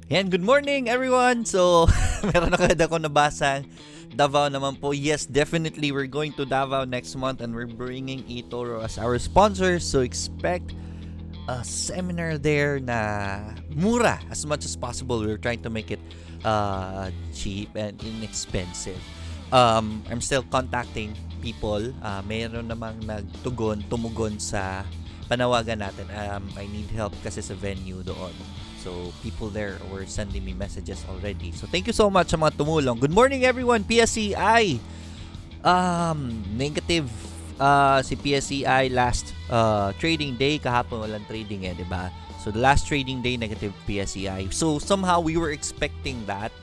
Yan, good morning everyone! So, meron agad ako nabasang Davao naman po. Yes, definitely we're going to Davao next month and we're bringing eToro as our sponsor. So, expect a seminar there na mura as much as possible. We're trying to make it cheap and inexpensive. I'm still contacting people. Meron namang tumugon sa panawagan natin. I need help kasi sa venue doon. So, people there were sending me messages already. So, thank you so much sa mga tumulong. Good morning everyone, PSEI. Negative si PSEI last trading day. Kahapon walang trading diba? So, the last trading day, negative PSEI. So, somehow we were expecting that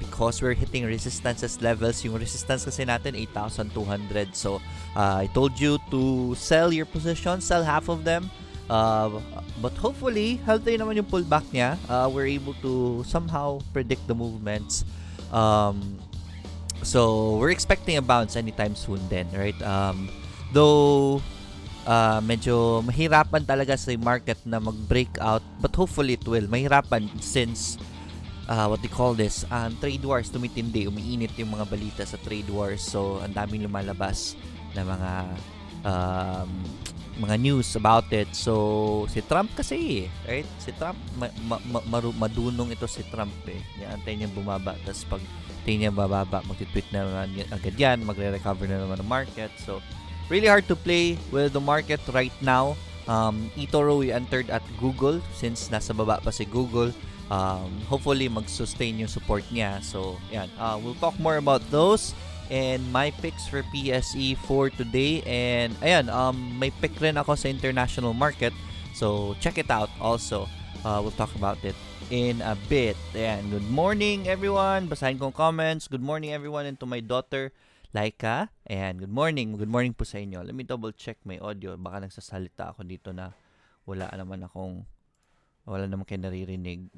because we're hitting resistances levels. Yung resistance kasi natin, 8,200. So, I told you to sell your position, sell half of them. But hopefully, healthy naman yung pullback niya. We're able to somehow predict the movements. So, we're expecting a bounce anytime soon then, right? Though, medyo mahirapan talaga sa market na mag-break out. But hopefully, it will. Mahirapan since, what they call this, trade wars tumitindi. Umiinit yung mga balita sa trade wars. So, ang daming lumalabas na mga news about it. So, si Trump kasi, right? Si Trump, madunong ito si Trump Antay niya bumaba. Tapos pag tingin niya bababa, mag-tweet na naman agad yan. Magre-recover na naman ang market. So, really hard to play with the market right now. eToro, we entered at Google since nasa baba pa si Google. Hopefully, mag-sustain yung support niya. So, yan. We'll talk more about those. And my picks for PSE for today. And ayan, may pick rin ako sa international market. So check it out also. We'll talk about it in a bit. Ayan, good morning everyone. Basahin kong comments. Good morning everyone, and to my daughter Laika. Ayan, good morning. Good morning po sa inyo. Let me double check my audio. Baka nagsasalita ako dito na wala naman kayo naririnig.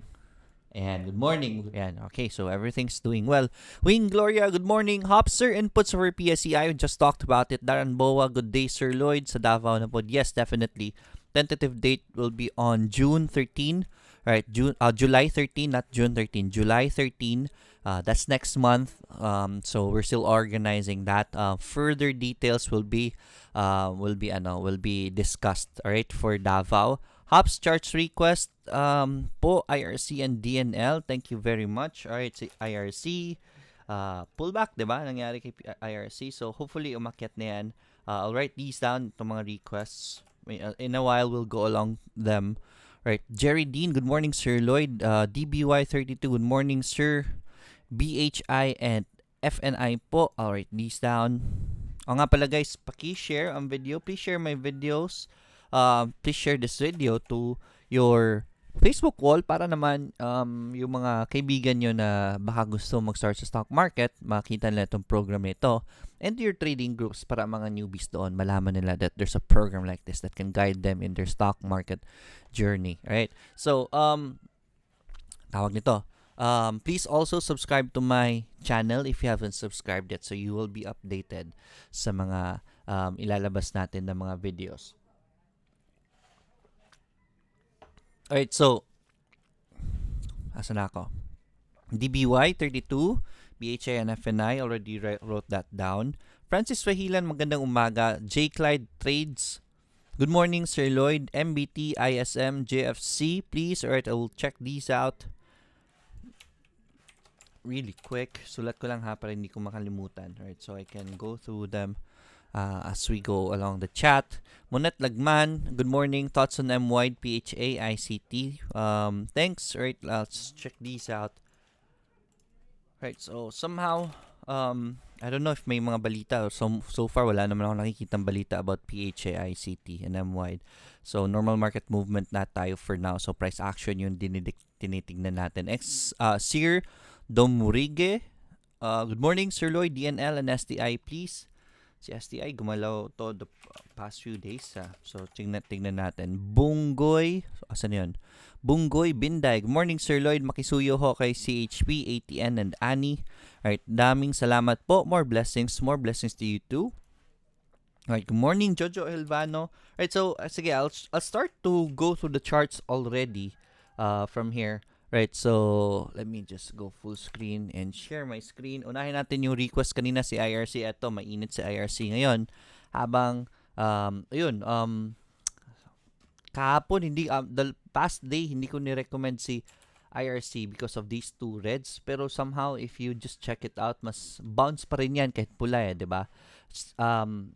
And good morning. Ayan, okay, so everything's doing well. Wing Gloria, good morning. Hopster inputs for PSEI. We just talked about it. Darren Boa, good day, Sir Lloyd. Sa Davao na po. Yes, definitely. Tentative date will be on June 13. Right, July 13, not June 13. July 13. That's next month. So we're still organizing that. Further details will be discussed. All right, for Davao. Hops charts request po IRC and DNL. Thank you very much. Alright, si IRC pullback, diba? Nangyari kay IRC. So hopefully umakyat na yan. I'll write these down, itong mga requests. In a while, we'll go along them. Right, Jerry Dean, good morning, Sir Lloyd. DBY32, good morning, Sir. BHI and FNI po. I'll write these down. Nga pala guys, paki-share ang video. Please share my videos. Please share this video to your Facebook wall para naman yung mga kaibigan nyo na baka gusto mag-start sa stock market, makita nila itong program nito. And your trading groups para mga newbies doon, malaman nila that there's a program like this that can guide them in their stock market journey. Alright? So, tawag nito. Please also subscribe to my channel if you haven't subscribed yet so you will be updated sa mga ilalabas natin na mga videos. Alright, so, asan na ako? DBY 32, BHI and FNI, already wrote that down. Francis Fahilan, magandang umaga. J. Clyde Trades, good morning, Sir Lloyd. MBT, ISM, JFC, please. Alright, I will check these out really quick. Sulat ko lang ha para hindi ko makalimutan. Alright, so I can go through them as we go along the chat. Monet Lagman, good morning. Thoughts on M-Wide, PHA, ICT. Thanks. Alright, let's check these out. Right, so somehow, I don't know if may mga balita. So far, wala naman ako nakikitang balita about PHA, ICT, and M-Wide. So, normal market movement na tayo for now. So, price action yung tinitignan natin. Sir Domurige, good morning, Sir Lloyd, DNL, and STI, please. Si STI, gumalaw to the past few days. So, tingnan natin. Bunggoy, asan yun? Bunggoy Binday. Good morning, Sir Lloyd. Makisuyo ho kay CHP, ATN, and Annie. Alright, daming salamat po. More blessings to you too. Alright, good morning, Jojo Elvano. Alright, so, sige, I'll start to go through the charts already from here. Right, so let me just go full screen and share my screen. Unahin natin yung request kanina si IRC. Ito, mainit si IRC ngayon. Habang, kahapon, the past day, hindi ko ni-recommend si IRC because of these two reds. Pero somehow, if you just check it out, mas bounce pa rin yan kahit pula diba?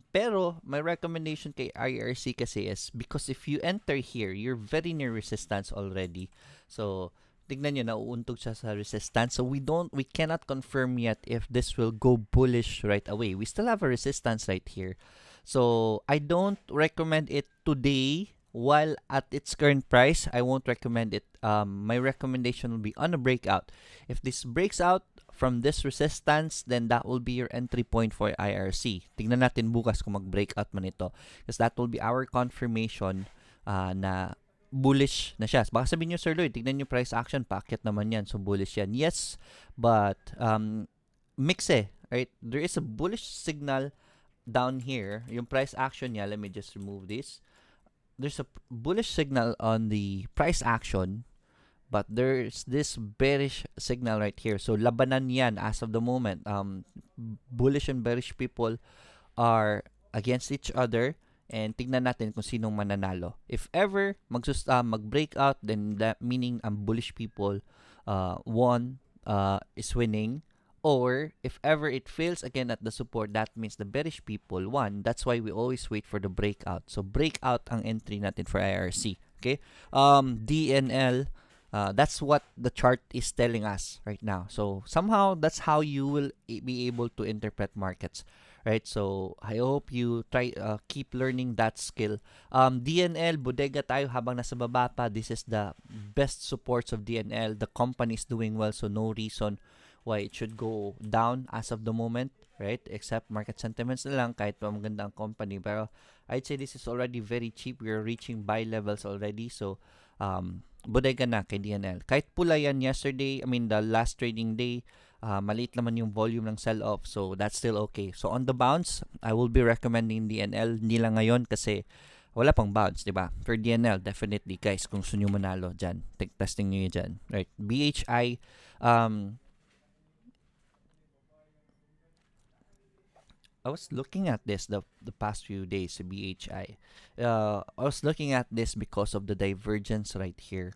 Pero, my recommendation kay IRC kasi is because if you enter here, you're very near resistance already. So, tignan nyo, nauuntog siya sa resistance. So, we cannot confirm yet if this will go bullish right away. We still have a resistance right here. So, I don't recommend it today while at its current price. I won't recommend it. My recommendation will be on a breakout. If this breaks out from this resistance, then that will be your entry point for IRC. Tignan natin bukas kung mag-breakout man ito. Because that will be our confirmation na bullish na siya. Baka sabihin nyo, Sir Lloyd, tignan nyo price action, paakyat naman yan. So, bullish yan. Yes, but mix right? There is a bullish signal down here. Yung price action niya, let me just remove this. There's a bullish signal on the price action, but there's this bearish signal right here. So, labanan yan as of the moment. Bullish and bearish people are against each other. And tignan natin kung sinong mananalo. If ever mag-breakout, then that meaning ang bullish people is winning. Or if ever it fails again at the support, that means the bearish people won. That's why we always wait for the breakout. So breakout ang entry natin for IRC. Okay? DNL, that's what the chart is telling us right now. So somehow that's how you will be able to interpret markets. Right, so I hope you try keep learning that skill. DNL, bodega tayo habang nasa baba pa. This is the best supports of DNL. The company is doing well, so no reason why it should go down as of the moment, right? Except market sentiments na lang kahit pa maganda ang company. Pero I'd say this is already very cheap. We're reaching buy levels already, so bodega na kay DNL. Kahit pula yan yesterday, the last trading day, maliit naman yung volume ng sell-off. So, that's still okay. So, on the bounce, I will be recommending DNL. Hindi lang ngayon kasi wala pang bounce, diba? For DNL, definitely, guys, kung gusto nyo manalo dyan, testing nyo yun dyan. Right? BHI, I was looking at this the past few days, BHI. I was looking at this because of the divergence right here.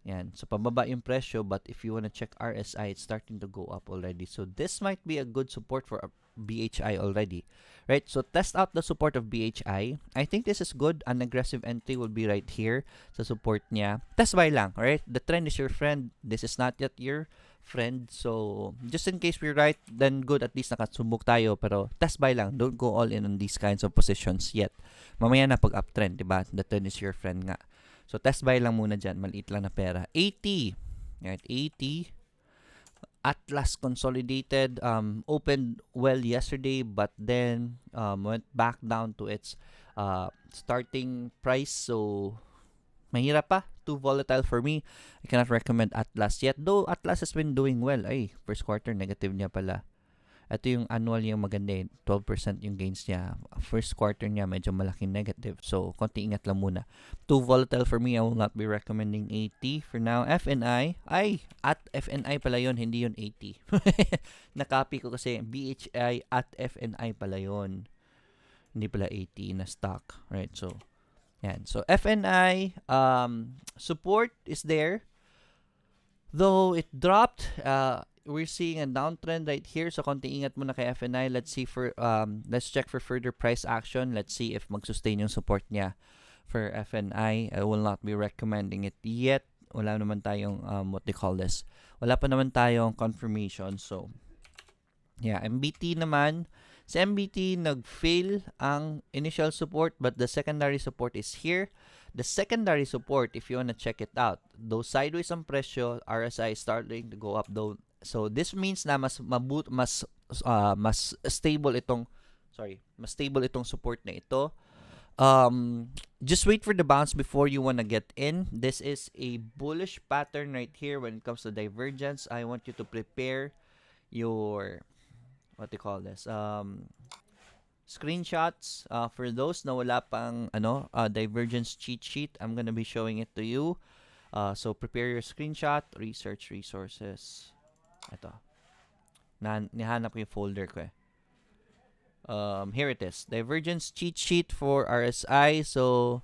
Yan. So, pababa yung presyo, but if you want to check RSI, it's starting to go up already. So, this might be a good support for BHI already. Right? So, test out the support of BHI. I think this is good. An aggressive entry will be right here sa support niya. Test buy lang. Alright? The trend is your friend. This is not yet your friend. So, just in case we're right, then good. At least nakasumbok tayo. Pero, test buy lang. Don't go all in on these kinds of positions yet. Mamaya na pag uptrend, diba? The trend is your friend nga. So, test buy lang muna dyan. Maliit lang na pera. 80. Right, 80. Atlas consolidated, opened well yesterday, but then went back down to its starting price. So, mahirap pa. Too volatile for me. I cannot recommend Atlas yet. Though, Atlas has been doing well. Ay, first quarter, negative niya pala. Ito yung annual niya maganda eh. 12% yung gains niya. First quarter niya medyo malaking negative. So, konti ingat lang muna. Too volatile for me. I will not be recommending 80 for now. FNI. Ay, at FNI pala yun. Hindi yun 80. Nakopy ko kasi BHI at FNI pala yun. Hindi pala 80 na stock. Right, so, yan. So, FNI, support is there. Though it dropped, we're seeing a downtrend right here. So, konti ingat muna kay FNI. Let's check for further price action. Let's see if mag-sustain yung support niya for FNI. I will not be recommending it yet. Wala naman tayong, what they call this. Wala pa naman tayong confirmation. So, yeah, MBT naman. Sa MBT, nag-fail ang initial support, but the secondary support is here. The secondary support, if you wanna check it out, though sideways ang presyo, RSI is starting to go up though. So this means na mas stable itong support na ito. Just wait for the bounce before you wanna get in. This is a bullish pattern right here when it comes to divergence. I want you to prepare your screenshots for those na wala pang divergence cheat sheet. I'm gonna be showing it to you. So prepare your screenshot, research resources. Ito. Nihanap ko yung folder ko eh. Here it is. Divergence cheat sheet for RSI. So,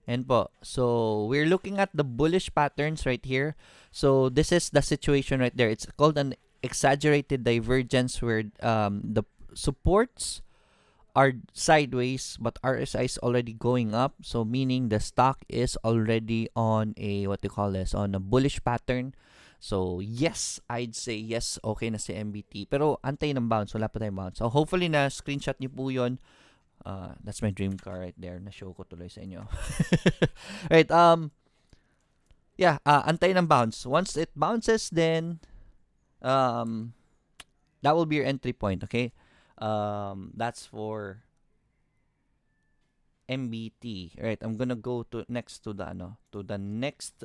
and po. So, we're looking at the bullish patterns right here. So, this is the situation right there. It's called an exaggerated divergence where the supports are sideways but RSI is already going up. So, meaning the stock is already on a, on a bullish pattern. So, yes, I'd say yes, okay na si MBT. Pero, antay ng bounce. Wala pa tayong bounce. So, hopefully na screenshot niyo po yun. That's my dream car right there. Na-show ko tuloy sa inyo. Right, antay ng bounce. Once it bounces, then, that will be your entry point, okay? That's for MBT. Right, I'm gonna go to next to the next,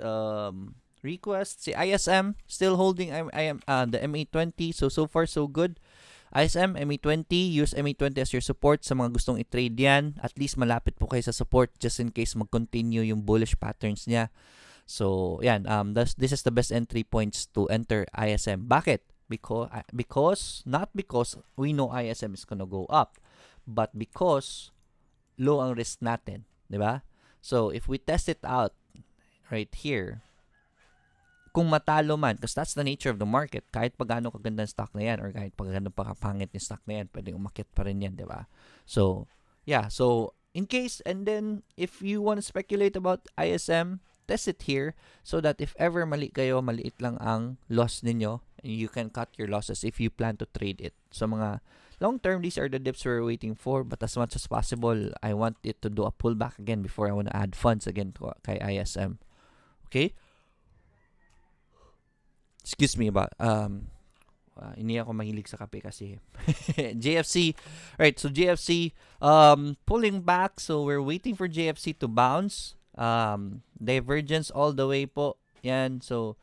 request. Si ISM still holding the MA20. So far so good. ISM MA20, use MA20 as your support sa mga gustong i-trade yan. At least malapit po kayo sa support just in case mag-continue yung bullish patterns niya. So yan, this is the best entry points to enter ISM. Bakit? Because not because we know ISM is gonna go up, but because low ang risk natin, di ba? So if we test it out right here, kung matalo man, because that's the nature of the market, kahit pa gaano kaganda ng stock na yan or kahit pa gaano pa kapangit yung stock na yan, pwedeng umakyat pa rin yan, di ba? So, yeah. So, in case, and then, if you want to speculate about ISM, test it here so that if ever mali kayo, maliit lang ang loss ninyo, you can cut your losses if you plan to trade it. So, mga long term, these are the dips we're waiting for, but as much as possible, I want it to do a pullback again before I want to add funds again to kay ISM. Okay? Excuse me about hindi ako mahilig sa kape kasi JFC, right? So JFC pulling back, so we're waiting for JFC to bounce. Divergence all the way po yan. So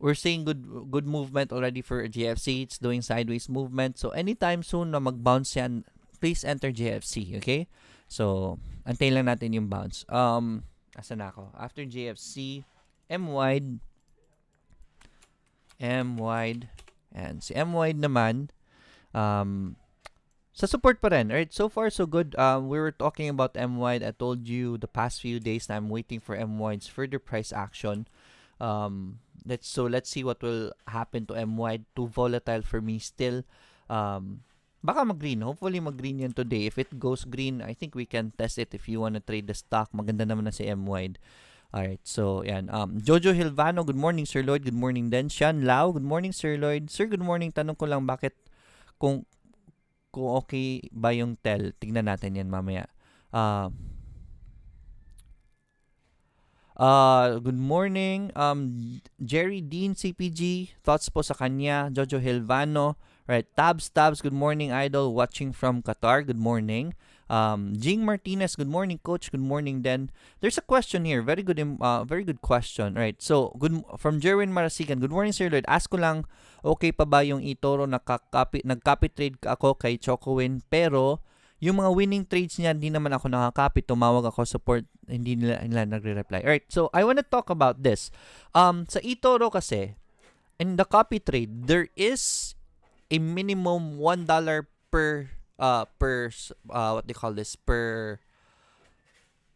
we're seeing good movement already for JFC. It's doing sideways movement, so anytime soon na mag-bounce yan, please enter JFC, okay? So antayin lang natin yung bounce. Asan na ako? After JFC, M-wide, and si M-wide naman sa support pa rin, right? So far so good. We were talking about M-wide. I told you the past few days na I'm waiting for M-wide's further price action. Let's see what will happen to M-wide. Too volatile for me still. Baka mag-green. Hopefully mag-green yan today. If it goes green, I think we can test it if you wanna trade the stock. Maganda naman na si M-wide. Alright, so yan. Jojo Hilvano, good morning Sir Lloyd. Good morning din. Sean Lau, good morning Sir Lloyd. Sir, good morning. Tanong ko lang bakit kung okay ba yung tel. Tignan natin yan mamaya. Good morning. Jerry Dean CPG, thoughts po sa kanya. Jojo Hilvano. Right, Tabs, good morning, idol, watching from Qatar. Good morning. Jing Martinez, good morning, coach. Good morning then. There's a question here, very good question, right? So, from Jerwin Marasigan. Good morning, Sir Lloyd. Ask ko lang, okay pa ba yung eToro nag-copy trade ako kay Chocowin, pero yung mga winning trades niya, hindi naman ako nakakopy. Tumawag ako support, hindi nila nagre-reply. Alright, so I want to talk about this. Sa eToro kasi, in the copy trade, there is a minimum $1 per what they call this, per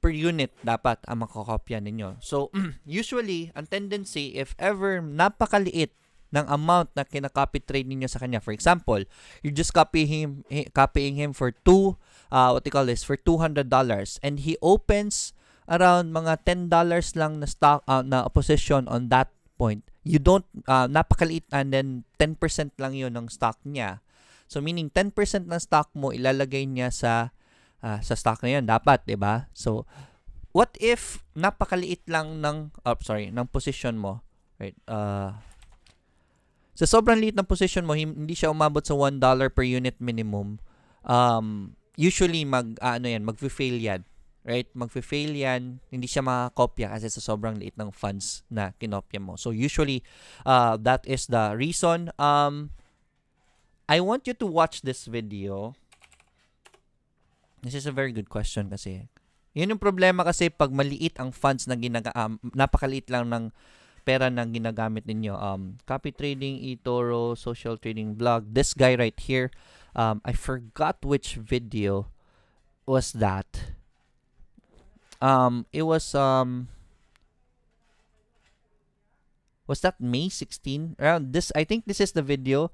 unit dapat ang makakopya ninyo. So, usually, ang tendency, if ever napakaliit ng amount na kinakopy trade ninyo sa kanya. For example, you're just copying him for for $200, and he opens around mga $10 lang na stock na position on that point. You don't napakaliit, and then 10% lang 'yon ng stock niya. So meaning 10% ng stock mo ilalagay niya sa stock na 'yan dapat, 'di ba? So what if napakaliit lang ng position mo, right? Sa sobrang liit ng position mo, hindi siya umabot sa $1 per unit minimum. Usually magfe-fail yan. Right? Magfe-fail yan, hindi siya makakopya kasi sa sobrang liit ng funds na kinopya mo. So usually, that is the reason. I want you to watch this video. This is a very good question kasi. Yun yung problema kasi pag maliit ang funds na napakaliit lang ng pera na ginagamit ninyo. Copy trading, eToro, social trading blog. This guy right here, I forgot which video was that. It was that May 16? Around this, I think this is the video.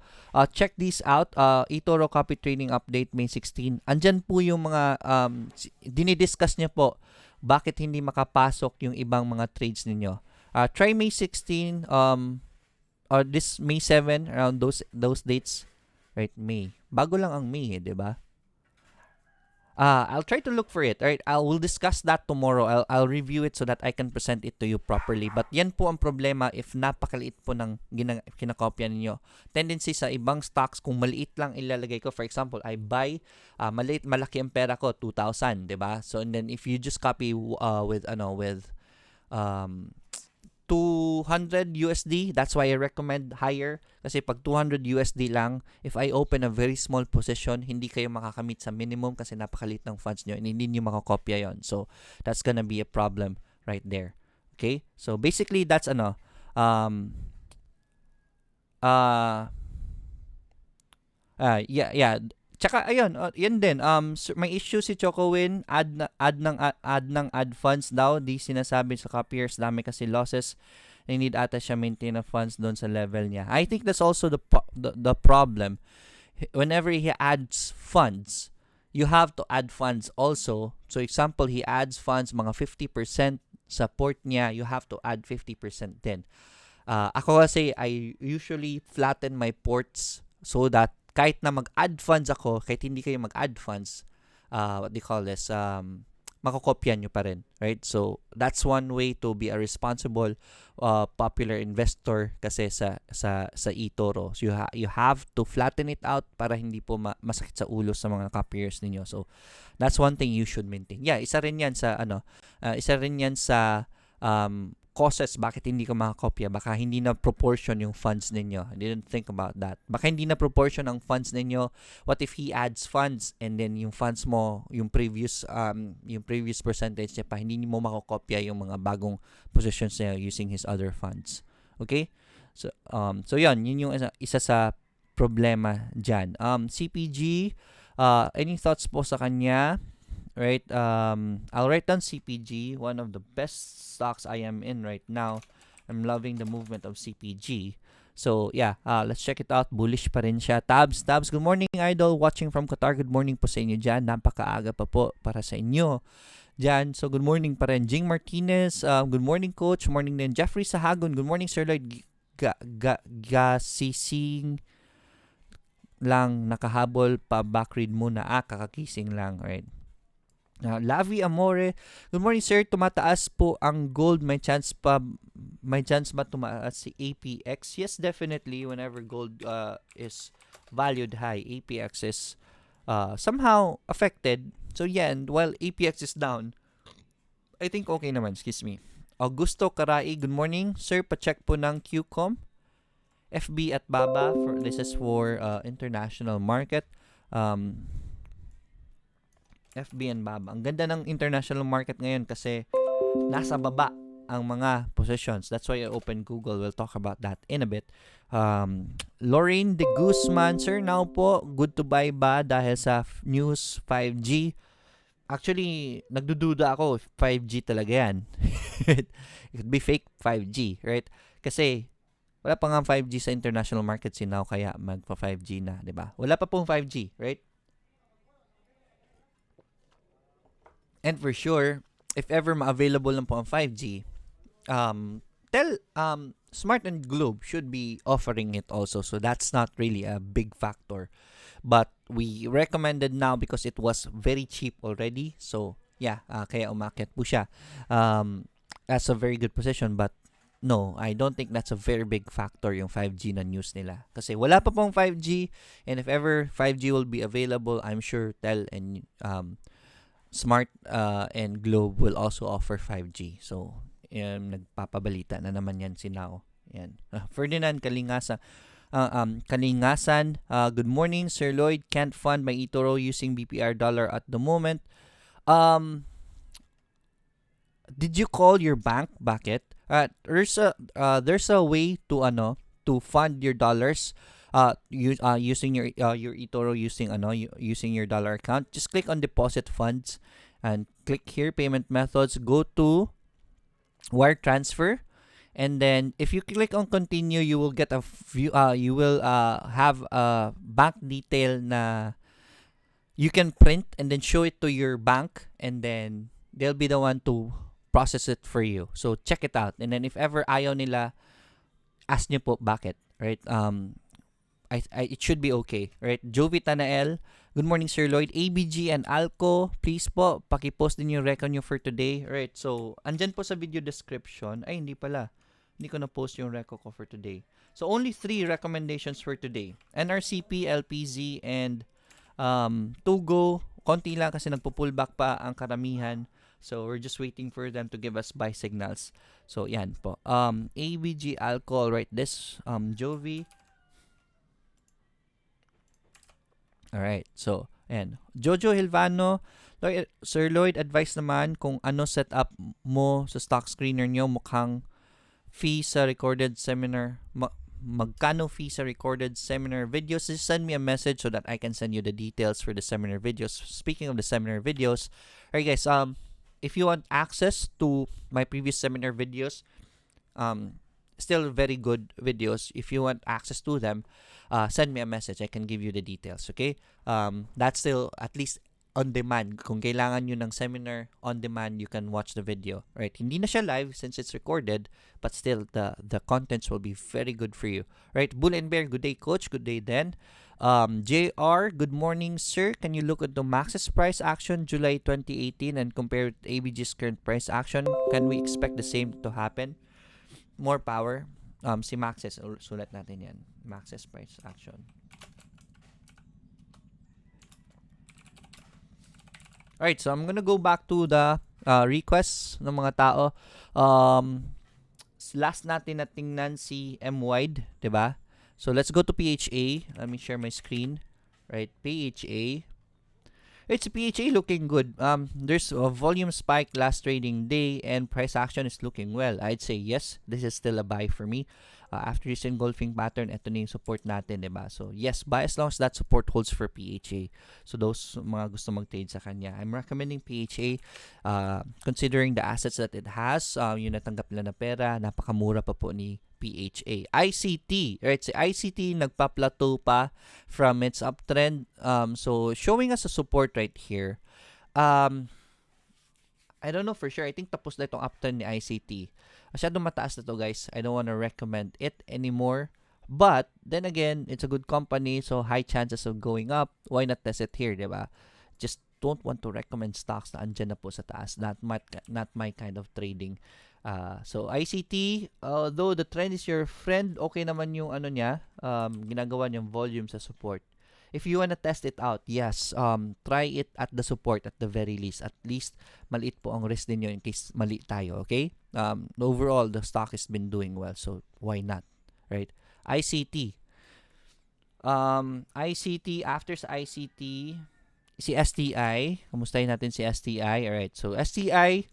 Check these out. eToro copy trading update May 16. Andyan po yung mga dinidiscuss niya po bakit hindi makapasok yung ibang mga trades ninyo. Try May 16 or this May 7, around those dates. Right, May. Bago lang ang May, 'di ba? I'll try to look for it. Alright, we'll discuss that tomorrow. I'll review it so that I can present it to you properly. But yan po ang problema if napakaliit po ng kinakopya ninyo. Tendency sa ibang stocks, kung maliit lang ilalagay ko. For example, I buy, malaki ang pera ko, 2,000, diba? So, and then if you just copy with 200 USD, that's why I recommend higher. Kasi pag 200 USD lang, if I open a very small position, hindi kayo makakamit sa minimum kasi napakalit ng funds nyo and hindi nyo makakopya yon. So, that's gonna be a problem right there. Okay? So, basically, that's Tsaka ayun, yan din. May issue si Chocowin, add funds daw, di sinasabi sa copiers, dami kasi losses. They need ata siya maintain of funds doon sa level niya. I think that's also the problem. Whenever he adds funds, you have to add funds also. So example, he adds funds mga 50% sa port niya, you have to add 50% din. Ako kasi, I usually flatten my ports so that kahit na mag-add funds ako, kahit hindi kayo mag-add funds, makakopya nyo pa rin. Right? So, that's one way to be a responsible, popular investor kasi sa eToro. So, you have to flatten it out para hindi po masakit sa ulo sa mga copiers ninyo. So, that's one thing you should maintain. Yeah, isa rin yan sa causes bakit hindi ka makakopya. Baka hindi na proportion yung funds ninyo. I didn't think about that. Baka hindi na proportion ang funds ninyo. What if he adds funds and then yung funds mo, yung previous percentage niya pa, hindi mo makakopya yung mga bagong positions niya using his other funds. Okay? So yun yung isa sa problema dyan. CPG, any thoughts po sa kanya? Right, I'll write down CPG, one of the best stocks I am in right now. I'm loving the movement of CPG. So, yeah, let's check it out. Bullish pa rin siya. Tabs, good morning, idol. Watching from Qatar. Good morning po sa inyo dyan. Napakaaga pa po para sa inyo dyan. So, good morning pa rin. Jing Martinez, good morning, coach. Morning din. Jeffrey Sahagon, good morning, Sir Lloyd. Gasising lang, nakahabol pa, backread muna. Kakakising lang, right? Lavi Amore, good morning sir, tumataas po ang gold, may chance ba tumaas si APX? Yes, definitely. Whenever gold is valued high, APX is somehow affected. So yeah, and while APX is down, I think okay naman, excuse me. Augusto Karai, good morning sir, pa-check po ng QCOM FB at Baba, this is for international market. FB and Baba. Ang ganda ng international market ngayon kasi nasa baba ang mga positions. That's why I open Google. We'll talk about that in a bit. Lorraine de Guzman, sir, now po, good to buy ba dahil sa news 5G? Actually, nagdududa ako if 5G talaga yan. It could be fake 5G, right? Kasi wala pa nga 5G sa international market now, kaya magpa 5G na, 'di ba? Wala pa pong 5G, right? And for sure, if ever ma-available lang po ang 5G, Smart and Globe should be offering it also. So that's not really a big factor. But we recommended now because it was very cheap already. So yeah, kaya umakyat po siya. That's a very good position. But no, I don't think that's a very big factor yung 5G na news nila. Kasi wala pa pong 5G. And if ever 5G will be available, I'm sure Tel and Smart and Globe will also offer 5G. So, nagpapabalita na naman yan si Nao. Yan. Ferdinand Kalingasan, good morning, Sir Lloyd. Can't fund my eToro using BPR dollar at the moment. Did you call your bank? Bakit? There's a way to fund your dollars using your eToro using your dollar account. Just click on deposit funds and click here payment methods, go to wire transfer, and then if you click on continue, you will get you will have a bank detail na you can print and then show it to your bank, and then they'll be the one to process it for you. So check it out, and then if ever ayaw nila, ask nyo po bakit, right? It should be okay, right? Jovi Tanael, good morning Sir Lloyd. ABG and Alco, please po, pakipost din yung reco nyo for today, right? So, andyan po sa video description. Ay, hindi pala. Hindi ko na-post yung reco ko for today. So, only 3 recommendations for today. NRCP, LPZ, and Tugo. Konti lang kasi nagpo-pullback pa ang karamihan. So, we're just waiting for them to give us buy signals. So, yan po. ABG, Alco, right? This, Jovi. Alright, so, ayan. Jojo Hilvano, Sir Lloyd, advice naman kung ano setup mo sa stock screener nyo. Mukhang fee sa recorded seminar, magkano fee sa recorded seminar videos? Just send me a message so that I can send you the details for the seminar videos. Speaking of the seminar videos, alright guys, if you want access to my previous seminar videos, still very good videos. If you want access to them, send me a message. I can give you the details, okay? That's still at least on demand. Kung kailangan nyo ng seminar on demand, you can watch the video, right? Hindi na siya live since it's recorded, but still the contents will be very good for you, right? Bull and Bear, good day coach, good day then. JR, good morning sir. Can you look at the Max's price action July 2018 and compare it to ABG's current price action? Can we expect the same to happen? More power. Si Max's, sulat natin yan. Max's price action. Alright, so I'm gonna go back to the requests ng mga tao. Last natin na tingnan si M-Wide, diba? So let's go to PHA. Let me share my screen. Right, PHA. It's PHA looking good. There's a volume spike last trading day and price action is looking well. I'd say yes, this is still a buy for me. After this engulfing pattern, ito na yung support natin, diba? So yes, buy as long as that support holds for PHA. So those mga gusto mag-trade sa kanya, I'm recommending PHA considering the assets that it has. Yung natanggap nila na pera, napakamura pa po ni PHA. ICT, right? Si ICT nagpa-plateau pa from its uptrend. So showing us a support right here. I don't know for sure. I think tapos na itong uptrend ni ICT. Masyadong mataas na to, guys. I don't want to recommend it anymore. But then again, it's a good company, so high chances of going up. Why not test it here, diba? Just don't want to recommend stocks na andyan na po sa taas. Not my kind of trading. So ICT, although the trend is your friend, okay naman yung ano niya, ginagawa niyang volume sa support. If you wanna test it out, yes, try it at the support at the very least. At least, maliit po ang risk ninyo in case mali tayo, okay? Overall, the stock has been doing well, so why not, right? ICT. ICT, after sa ICT, si STI. Kamustahin natin si STI. Alright, so STI,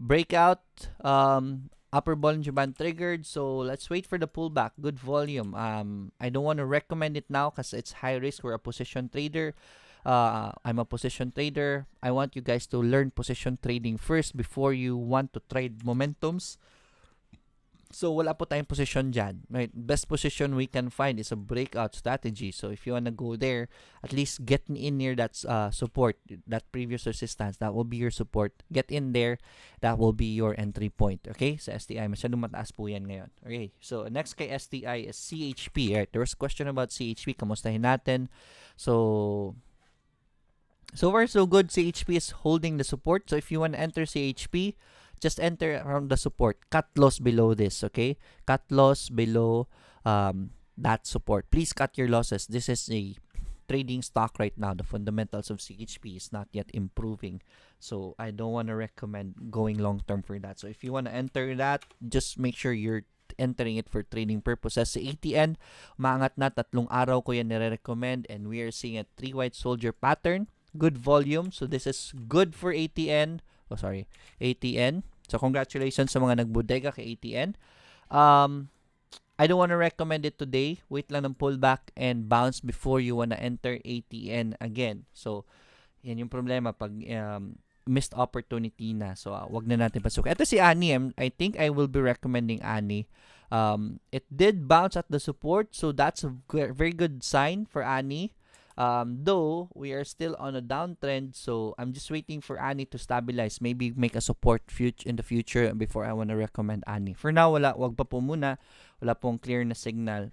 breakout, upper Bollinger Band triggered, so let's wait for the pullback. Good volume. I don't want to recommend it now because it's high risk. We're a position trader. I'm a position trader. I want you guys to learn position trading first before you want to trade momentums. So, wala po tayong position dyan. Right? Best position we can find is a breakout strategy. So, if you wanna go there, at least get in near that support, that previous resistance. That will be your support. Get in there. That will be your entry point. Okay? Sa STI, masyadong mataas po yan ngayon. Okay? So, next kay STI is CHP. Right? There was a question about CHP. Kamustahin natin. So far, so good. CHP is holding the support. So, if you wanna enter CHP, just enter around the support. Cut loss below this, okay? Cut loss below that support. Please cut your losses. This is a trading stock right now. The fundamentals of CHP is not yet improving. So, I don't want to recommend going long-term for that. So, if you want to enter that, just make sure you're entering it for trading purposes. Sa ATN, umaangat na 3 araw ko yan nire-recommend, and we are seeing a 3 white soldier pattern. Good volume. So, this is good for ATN. ATN. So, congratulations sa mga nagbudega kay ATN. I don't want to recommend it today. Wait lang ng pullback and bounce before you wanna enter ATN again. So, yan yung problema pag missed opportunity na. So, wag na natin pasukin. Ito si Ani. I think I will be recommending Ani. It did bounce at the support. So, that's a very good sign for Ani. Though we are still on a downtrend, so I'm just waiting for Ani to stabilize, maybe make a support in the future before I want to recommend Ani. For now, wag pa po muna. Wala pong clear na signal.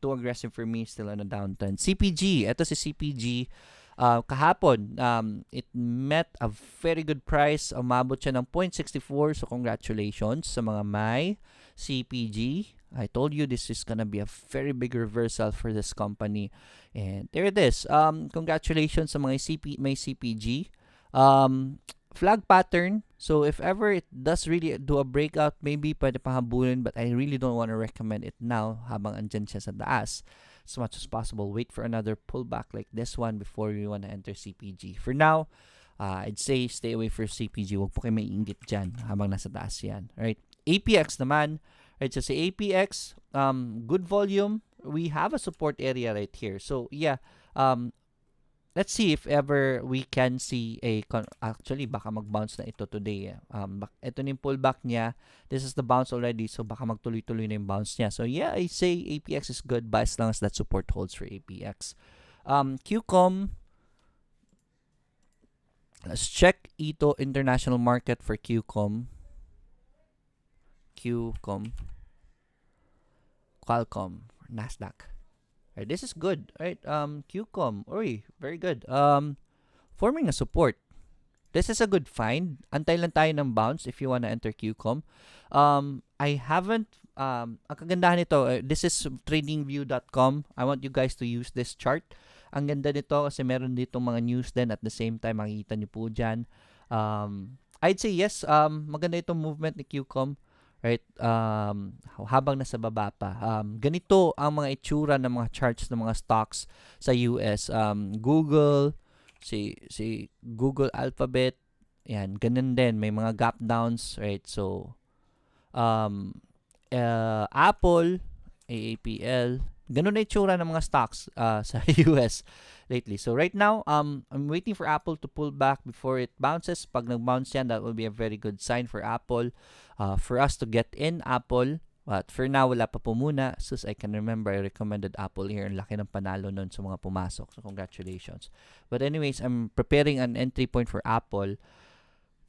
Too aggressive for me, still on a downtrend. CPG, ito si CPG. Kahapon, it met a very good price. Umabot siya ng 0.64, so congratulations sa mga may CPG. I told you this is gonna be a very big reversal for this company. And there it is. Congratulations sa mga may CPG. Flag pattern. So if ever it does really do a breakout, maybe pwede pa habulin, but I really don't want to recommend it now habang andyan siya sa taas. As much as possible, wait for another pullback like this one before you want to enter CPG. For now, I'd say stay away for CPG. Huwag po kayo may inggit dyan habang nasa taas yan. Alright. APX naman. Right, so sa APX, good volume. We have a support area right here. So, yeah, let's see if ever we can see actually, baka mag-bounce na ito today. Ito na yung pullback niya. This is the bounce already, so baka magtuloy-tuloy na yung bounce niya. So, yeah, I say APX is good, but as long as that support holds for APX. QCOM, let's check ito international market for QCOM. Qualcomm, Nasdaq. Right, this is good, right? QCOM, very good. Forming a support. This is a good find. Antay lang tayo ng bounce if you wanna enter QCOM. I haven't, ang kagandahan nito, this is tradingview.com. I want you guys to use this chart. Ang ganda nito kasi meron dito mga news din at the same time, makikita nyo po dyan. I'd say yes, maganda itong movement ni QCOM. Right? Habang nasa baba pa. Ganito ang mga itsura ng mga charts ng mga stocks sa US. Google, si Google Alphabet, yan, ganun din. May mga gap downs, right? So, Apple, AAPL, ganun na itsura ng mga stocks sa US lately. So, right now, I'm waiting for Apple to pull back before it bounces. Pag nag-bounce yan, that will be a very good sign for Apple. For us to get in Apple. But for now, wala pa po muna. Sus, I can remember, I recommended Apple here. Ang laki ng panalo nun sa mga pumasok. So, congratulations. But anyways, I'm preparing an entry point for Apple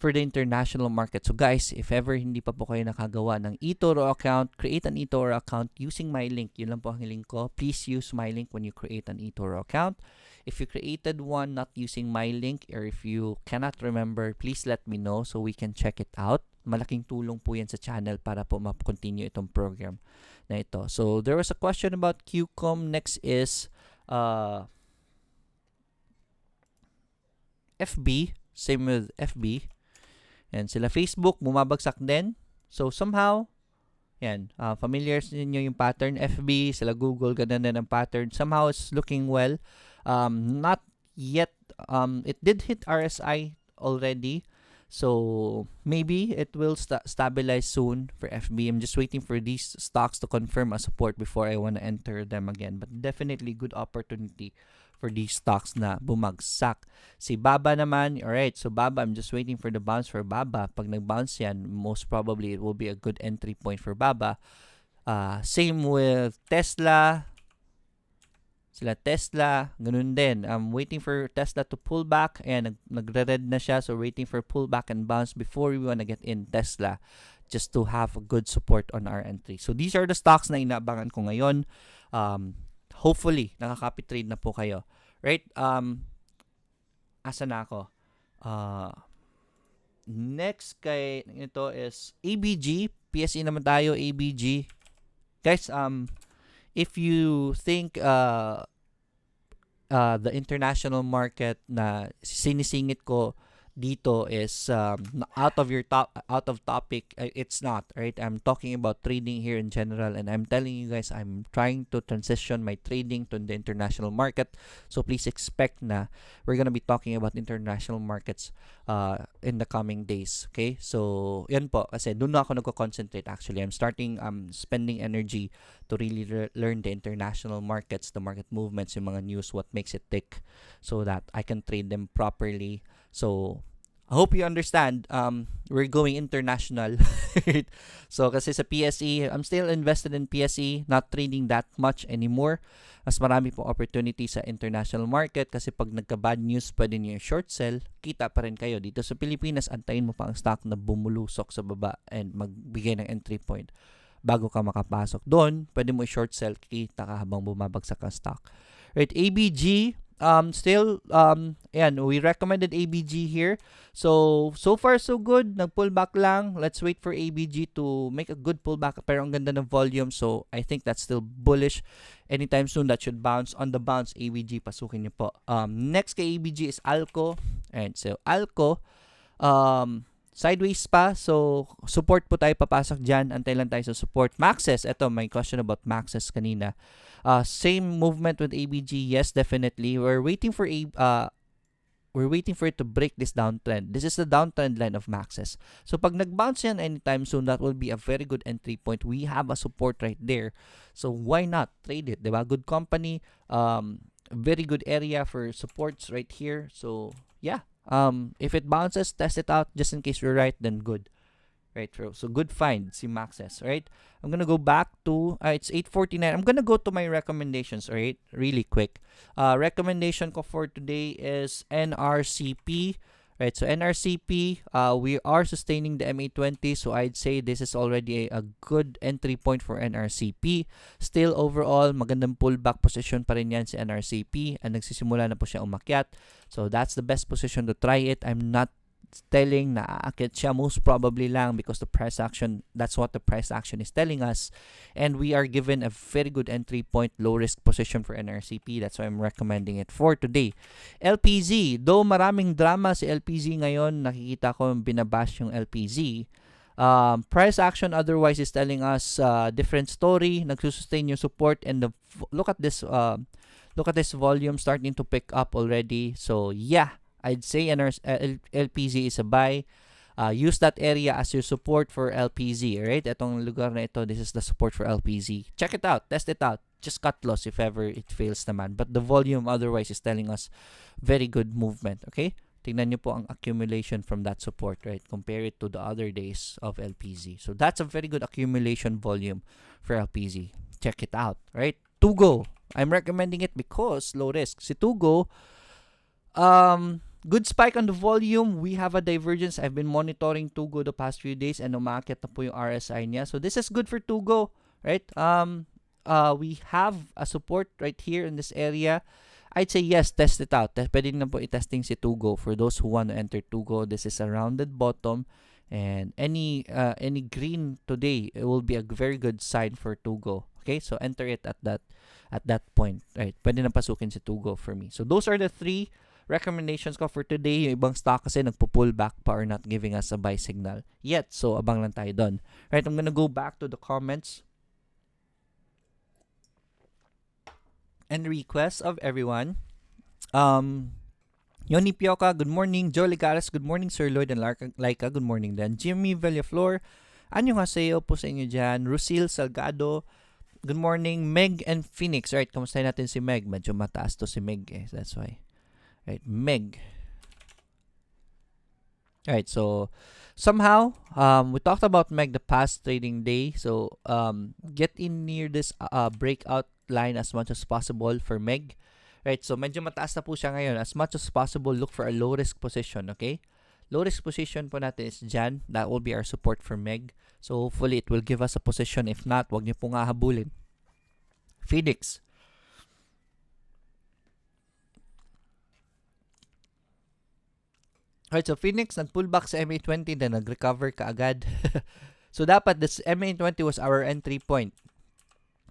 for the international market. So, guys, if ever hindi pa po kayo nakagawa ng eToro account, create an eToro account using my link. Yun lang po ang link ko. Please use my link when you create an eToro account. If you created one not using my link, or if you cannot remember, please let me know so we can check it out. Malaking tulong po yan sa channel para po ma-continue itong program na ito. So there was a question about QCOM. Next is FB. Same with FB. And sila Facebook, bumabagsak din. So somehow, yan, familiar ninyo yung pattern. FB, sila Google, ganun din ang pattern. Somehow it's looking well. Not yet, it did hit RSI already. So maybe it will stabilize soon for FB. I'm just waiting for these stocks to confirm a support before I want to enter them again. But definitely good opportunity for these stocks na bumagsak. Si Baba naman, alright, so Baba, I'm just waiting for the bounce for Baba. Pag nag-bounce yan, most probably it will be a good entry point for Baba. Same with Tesla. Sila Tesla, ganun din. I'm waiting for Tesla to pull back. Ayan, nagre-red na siya. So, waiting for pullback and bounce before we wanna get in Tesla just to have a good support on our entry. So, these are the stocks na inaabangan ko ngayon. Hopefully, nakaka-copy trade na po kayo. Right? Asa na ako? Next kay ito is ABG. PSE naman tayo, ABG. Guys, if you think the international market na sinisingit ko dito is out of topic, it's not, right? I'm talking about trading here in general, and I'm telling you guys I'm trying to transition my trading to the international market. So please expect na we're gonna be talking about international markets in the coming days. Okay, so yan po, kasi doon na ako nagko-concentrate. Actually, I'm spending energy to really learn the international markets, the market movements, yung mga news, what makes it tick, so that I can trade them properly. So I hope you understand, we're going international. So kasi sa PSE, I'm still invested in PSE, not trading that much anymore. Mas marami pong opportunity sa international market, kasi pag nagka-bad news, pwede nyo yung short sell, kita pa rin kayo. Dito sa Pilipinas, antayin mo pa ang stock na bumulusok sa baba and magbigay ng entry point bago ka makapasok. Doon, pwede mo short sell, kita ka habang bumabagsak ang stock. Right, ABG, still, ayan, we recommended ABG here. So far so good. Nag-pull back lang. Let's wait for ABG to make a good pullback. Pero ang ganda ng volume. So I think that's still bullish. Anytime soon, that should bounce. On the bounce, ABG, pasukin niyo po. Next kay ABG is Alco. And so Alco, sideways pa. So support po tayo papasok dyan. Antay lang tayo sa support. Maxes, eto, may question about Maxes kanina. Same movement with ABG. Yes, definitely. We're waiting for it to break this downtrend. This is the downtrend line of Maxes. So pag nag-bounce yan anytime soon, that will be a very good entry point. We have a support right there. So why not trade it? Diba? Good company. Very good area for supports right here. So yeah. If it bounces, test it out. Just in case we're right, then good. Right, so good find, si Maxes, right? I'm gonna go back to, it's 8:49. I'm gonna go to my recommendations, right? Really quick. Recommendation ko for today is NRCP, right? So NRCP, we are sustaining the MA20, so I'd say this is already a good entry point for NRCP. Still, overall, magandang pullback position pa rin yan si NRCP, and nagsisimula na po siya umakyat. So that's the best position to try it. I'm not telling na aakit siya, most probably lang, because the price action, that's what the price action is telling us, and we are given a very good entry point, low risk position for NRCP. That's why I'm recommending it for today. LPZ, though maraming drama si LPZ ngayon, nakikita ko binabash yung LPZ. Price action otherwise is telling us different story. Nagsusustain yung support, and look at this volume starting to pick up already. So yeah, I'd say LPZ is a buy. Use that area as your support for LPZ, right? Itong lugar na ito, this is the support for LPZ. Check it out, test it out. Just cut loss if ever it fails naman. But the volume otherwise is telling us very good movement, okay? Tingnan nyo po ang accumulation from that support, right? Compare it to the other days of LPZ. So that's a very good accumulation volume for LPZ. Check it out, right? Tugo, I'm recommending it because low risk. Si Tugo, good spike on the volume. We have a divergence. I've been monitoring Tugo the past few days, and umaakit na po yung RSI niya. So this is good for Tugo, right? We have a support right here in this area. I'd say yes, test it out. Pwede na po i-testing si Tugo for those who want to enter Tugo. This is a rounded bottom, and any green today, it will be a very good sign for Tugo. Okay, so enter it at that point. Right, pwede na pasukin si Tugo for me. So those are the 3 recommendations ko for today. Yung ibang stock kasi nagpo-pull back pa or not giving us a buy signal yet. So abang lang tayo doon. Right, I'm gonna go back to the comments and requests of everyone. Yoni Pioca, good morning. Joe Ligares, good morning. Sir Lloyd and Laika, good morning din. Jimmy Villaflor, annyeonghaseyo po sa inyo dyan. Rusil Salgado, good morning. Meg and Phoenix, right, kamusta natin si Meg? Medyo mataas to si Meg eh, that's why. Right, Meg. Right, so somehow, we talked about Meg the past trading day. So, get in near this breakout line as much as possible for Meg. Right, so medyo mataas na po siya ngayon. As much as possible, look for a low risk position, okay? Low risk position po natin is dyan. That will be our support for Meg. So hopefully it will give us a position. If not, wag niyo pong hahabulin. Phoenix. Right, so Phoenix nag-pullback sa MA20 then nag-recover kaagad. So dapat this MA20 was our entry point.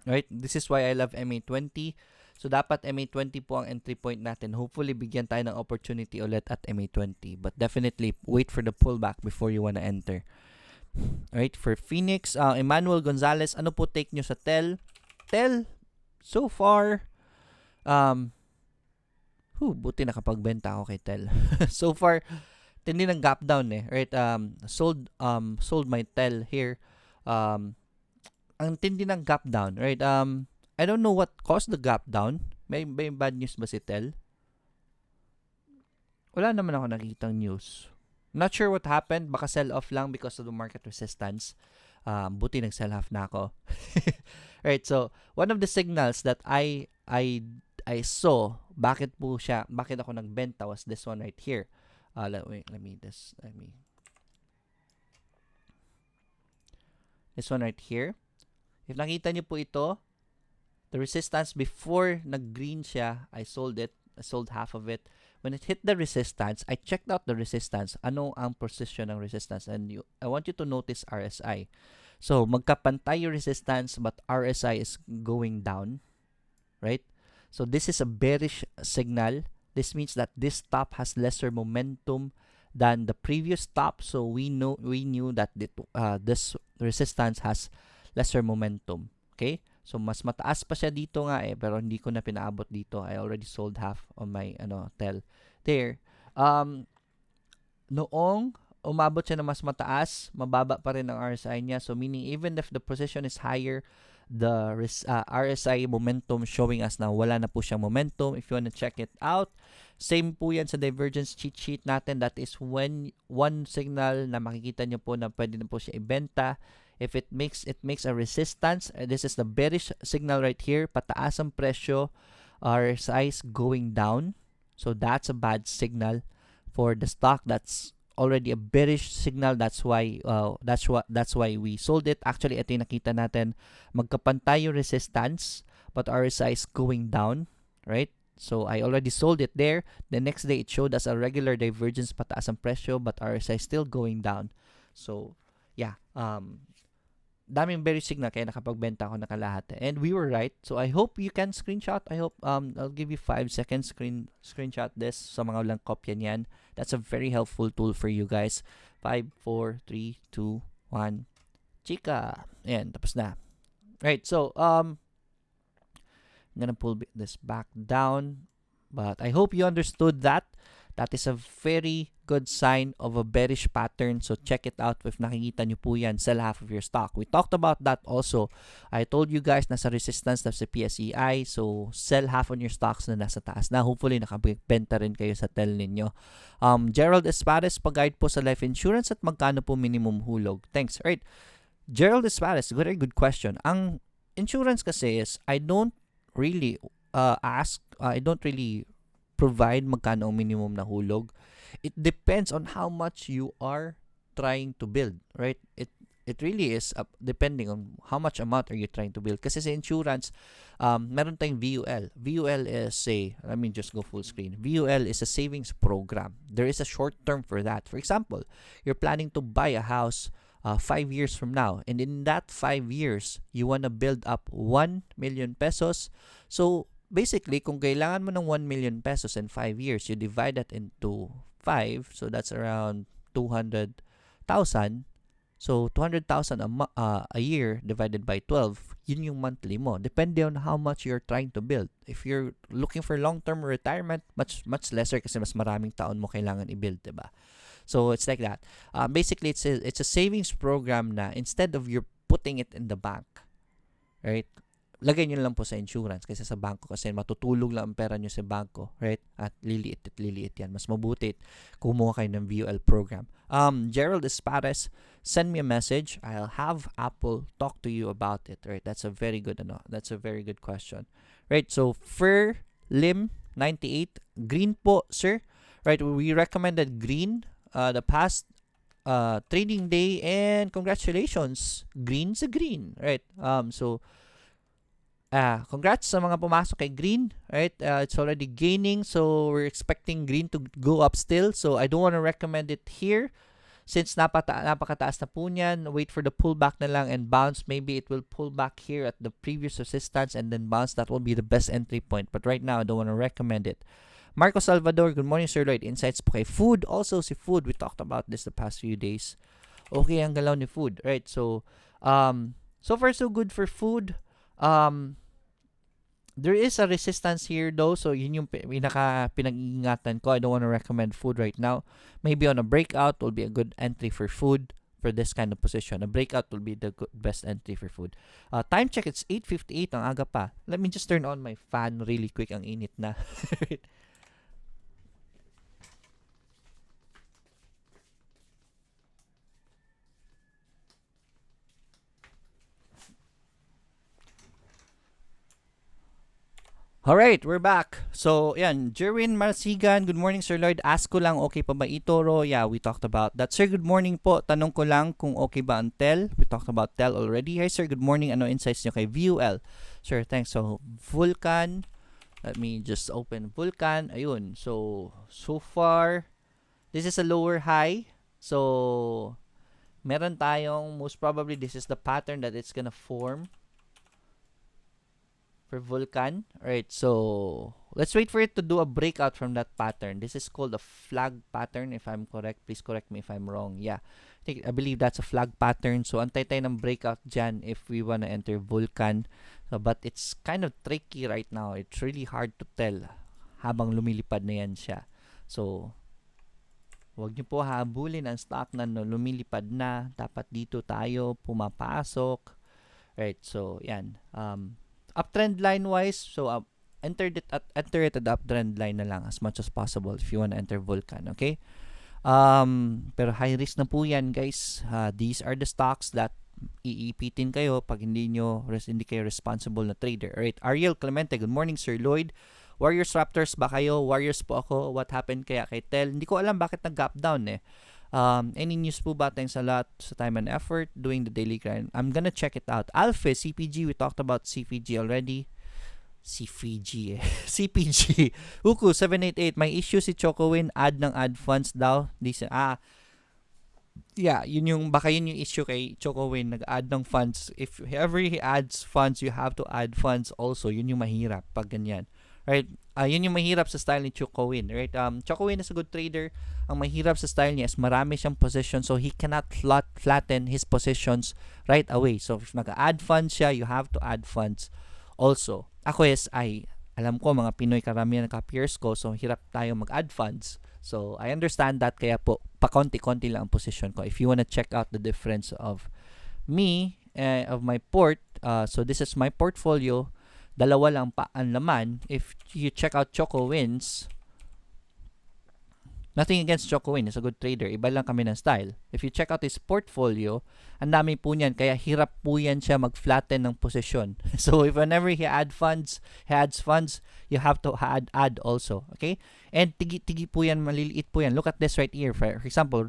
Right? This is why I love MA20. So dapat MA20 po ang entry point natin. Hopefully bigyan tayo ng opportunity ulit at MA20. But definitely wait for the pullback before you wanna enter. Right? For Phoenix, Emmanuel Gonzalez, ano po take nyo sa TEL? TEL, so far, buti nakapagbenta ako kay TEL. So far, tindi ng gap down eh. Right? Sold my TEL here. Ang tindi ng gap down, right? I don't know what caused the gap down. May bad news ba si TEL? Wala naman ako nakitang news. Not sure what happened. Baka sell off lang because of the market resistance. Buti nag-sell off na ako. Right, so one of the signals that I saw, bakit ako nagbenta was this one right here. This one right here. If nakita niyo po ito, the resistance before nag-green siya, I sold it. I sold half of it. When it hit the resistance, I checked out the resistance. Ano ang position ng resistance? And I want you to notice RSI. So, magkapantay yung resistance but RSI is going down. Right? So, this is a bearish signal. This means that this stop has lesser momentum than the previous stop. So, we knew that this resistance has lesser momentum. Okay? So, mas mataas pa siya dito nga eh, pero hindi ko na pinaabot dito. I already sold half on my TEL there. Noong umabot siya na mas mataas, mababa pa rin ang RSI niya. So, meaning even if the position is higher, the RSI momentum showing us na wala na po siyang momentum. If you want to check it out, same po yan sa divergence cheat sheet natin. That is when one signal na makikita nyo po na pwede na po siya ibenta. If it makes a resistance, this is the bearish signal right here, pataas ang presyo, RSI is going down. So that's a bad signal for the stock. That's already a bearish signal. That's why we sold it. Actually, ito yung nakita natin, magkapantay yung resistance, but RSI is going down, right? So I already sold it there. The next day it showed us a regular divergence, pataas ang presyo, but RSI is still going down. So yeah, daming bearish signal kaya nakapagbenta ako na kalahati. And we were right. So I hope you can screenshot. I hope I'll give you 5 seconds screenshot this sa mga walang kopya niyan. That's a very helpful tool for you guys. 5, 4, 3, 2, 1. Chika. Ayan, tapos na. Right, so I'm gonna pull this back down. But I hope you understood that. That is a very good sign of a bearish pattern. So check it out. If nakikita nyo po yan, sell half of your stock. We talked about that also. I told you guys nasa resistance na sa PSEI. So sell half on your stocks na nasa taas na. Hopefully nakabenta rin kayo sa TEL ninyo. Gerald Espares, pag-guide po sa life insurance at magkano po minimum hulog. Thanks. Alright. Gerald Espares, very good question. Ang insurance kasi is, I don't really provide magkano ang minimum na hulog. It depends on how much you are trying to build, right? it really is depending on how much amount are you trying to build. Kasi sa insurance, meron tayong VUL. VUL is let me just go full screen. VUL is a savings program. There is a short term for that. For example, you're planning to buy a house 5 years from now, and in that 5 years, you want to build up 1 million pesos. So basically, kung kailangan mo ng 1 million pesos in 5 years, you divide that into 5, so that's around 200,000. So 200,000 a year divided by 12, yun yung monthly mo. Depende on how much you're trying to build. If you're looking for long-term retirement, much lesser kasi mas maraming taon mo kailangan i-build, diba? So it's like that. Basically, it's a savings program na instead of you're putting it in the bank, right? Lagay nyo lang po sa insurance kasi sa banko kasi matutulog lang ang pera nyo sa banko, right? At liliit yan. Mas mabuti kumuha kayo ng VUL program. Gerald Espares, send me a message. I'll have Apple talk to you about it, right? That's a very good question. Right, so Fur Lim 98, green po, sir. Right, we recommended green the past trading day, and congratulations. Green's a green, right? Congrats sa mga pumasok kay green, right? It's already gaining, so we're expecting green to go up still. So I don't want to recommend it here since napakataas na po niyan. Wait for the pullback na lang and bounce. Maybe it will pull back here at the previous resistance and then bounce. That will be the best entry point. But right now, I don't want to recommend it. Marco Salvador, good morning, Sir Lloyd. Insights po kay food. Also, si food, we talked about this the past few days. Okay ang galaw ni food, right? So, so far so good for food. There is a resistance here though, so yun yung pinag-iingatan ko. I don't want to recommend food right now. Maybe on a breakout will be a good entry for food for this kind of position. A breakout will be the best entry for food. Time check, it's 8:58 ang aga pa. Let me just turn on my fan really quick. Ang init na. Alright, we're back. So, yan. Jerwin Marsigan, good morning, Sir Lloyd. Ask ko lang, okay pa ba eToro? Yeah, we talked about that. Sir, good morning po. Tanong ko lang kung okay ba ang TEL. We talked about TEL already. Hi, sir. Good morning. Ano insights nyo kay VUL? Sir, thanks. So, Vulcan. Let me just open Vulcan. Ayun. So far, this is a lower high. So, meron tayong, most probably, this is the pattern that it's gonna form for Vulcan. Alright, so let's wait for it to do a breakout from that pattern. This is called a flag pattern, if I'm correct. Please correct me if I'm wrong. Yeah, I believe that's a flag pattern. So antay tayo ng breakout dyan if we wanna enter Vulcan. So, but it's kind of tricky right now. It's really hard to tell habang lumilipad na yan siya. So huwag niyo po habulin ang stock na lumilipad na. Dapat dito tayo pumapasok. Right, so yan. Uptrend line wise, so enter it at the uptrend line na lang as much as possible if you want to enter Vulcan, okay? Pero high risk na po yan, guys. These are the stocks that iipitin kayo pag hindi kayo responsible na trader. Alright, Ariel Clemente, good morning, Sir Lloyd. Warriors Raptors ba kayo? Warriors po ako. What happened kaya kay TEL? Hindi ko alam bakit nag-gap down eh. Any news po ba? Thanks a lot sa time and effort doing the daily grind. I'm gonna check it out. Alpha, CPG, we talked about CPG already. CPG eh. CPG. Uku, 788. May issue si Chocowin. Add funds daw. Yeah, baka yun yung issue kay Chocowin. Nag-add ng funds. If ever he adds funds, you have to add funds also. Yun yung mahirap pag ganyan. Right? Yun yung mahirap sa style ni Chocowin. Right? Chocowin is a good trader. Ang mahirap sa style niya is marami siyang positions, so he cannot flatten his positions right away. So if nag-add funds siya, you have to add funds also. Ako alam ko mga Pinoy karamihan ng ka-peers ko, so hirap tayo mag-add funds. So I understand that, kaya po pakonti-konti lang ang position ko. If you wanna check out the difference of me, of my so this is my portfolio. Dalawa lang pa ang laman. If you check out Chocowin's, nothing against Chocowin, he's a good trader. Iba lang kami ng style. If you check out his portfolio, ang dami po niyan, kaya hirap po yan siya mag-flatten ng posisyon. So if whenever he adds funds, you have to add also. Okay? And tigi po yan, maliliit po yan. Look at this right here. For example,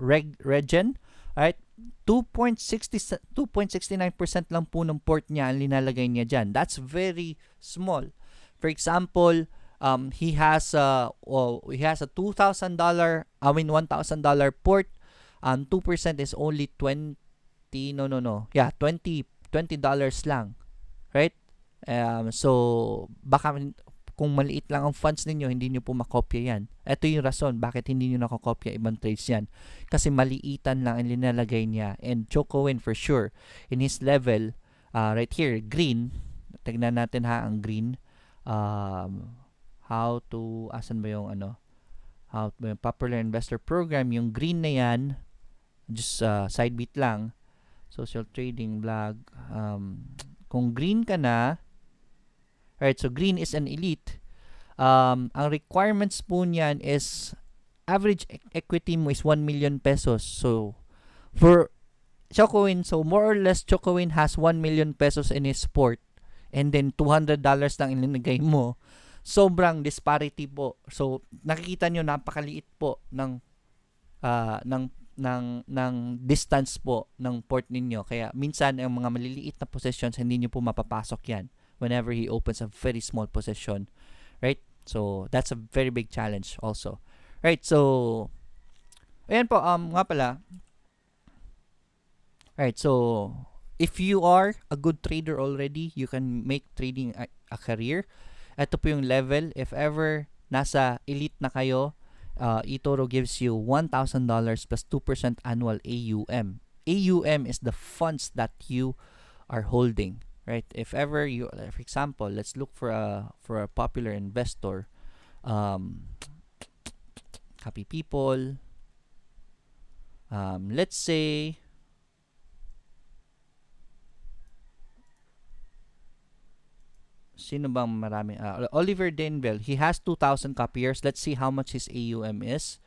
Regen, alright? 2.69% lang po ng port niya ang linalagay niya dyan. That's very small. For example, he has a $2,000, $1,000 port. 2% is only 20, yeah, $20 lang, right? So baka kung maliit lang ang funds ninyo, hindi nyo po makopya yan. Ito yung rason bakit hindi nyo nakakopya ibang trades yan. Kasi maliitan lang ang linalagay niya. And Chocowin for sure, in his level, right here, green, tignan natin ha, ang green. Asan ba yung Popular Investor Program, yung green na yan, just side beat lang, social trading vlog, kung green ka na, right, so green is an elite. Ang requirements po niyan is average equity mo is 1 million pesos. So for Chocowin, so more or less Chocowin has 1 million pesos in his port, and then $200 lang ilinagay mo. Sobrang disparity po. So nakikita nyo, napakaliit po ng distance po ng port ninyo. Kaya minsan ang mga maliliit na positions, hindi nyo po mapapasok yan whenever he opens a very small position, right? So that's a very big challenge also, right? So ayan po, nga pala, right, so if you are a good trader already, you can make trading a career. Ito po yung level. If ever nasa elite na kayo, eToro gives you $1,000 plus 2% annual AUM. AUM is the funds that you are holding, right? If ever you, for example, let's look for a popular investor, happy people, let's say sino bang marami, Oliver Denville, he has 2,000 copiers. Let's see how much his AUM is.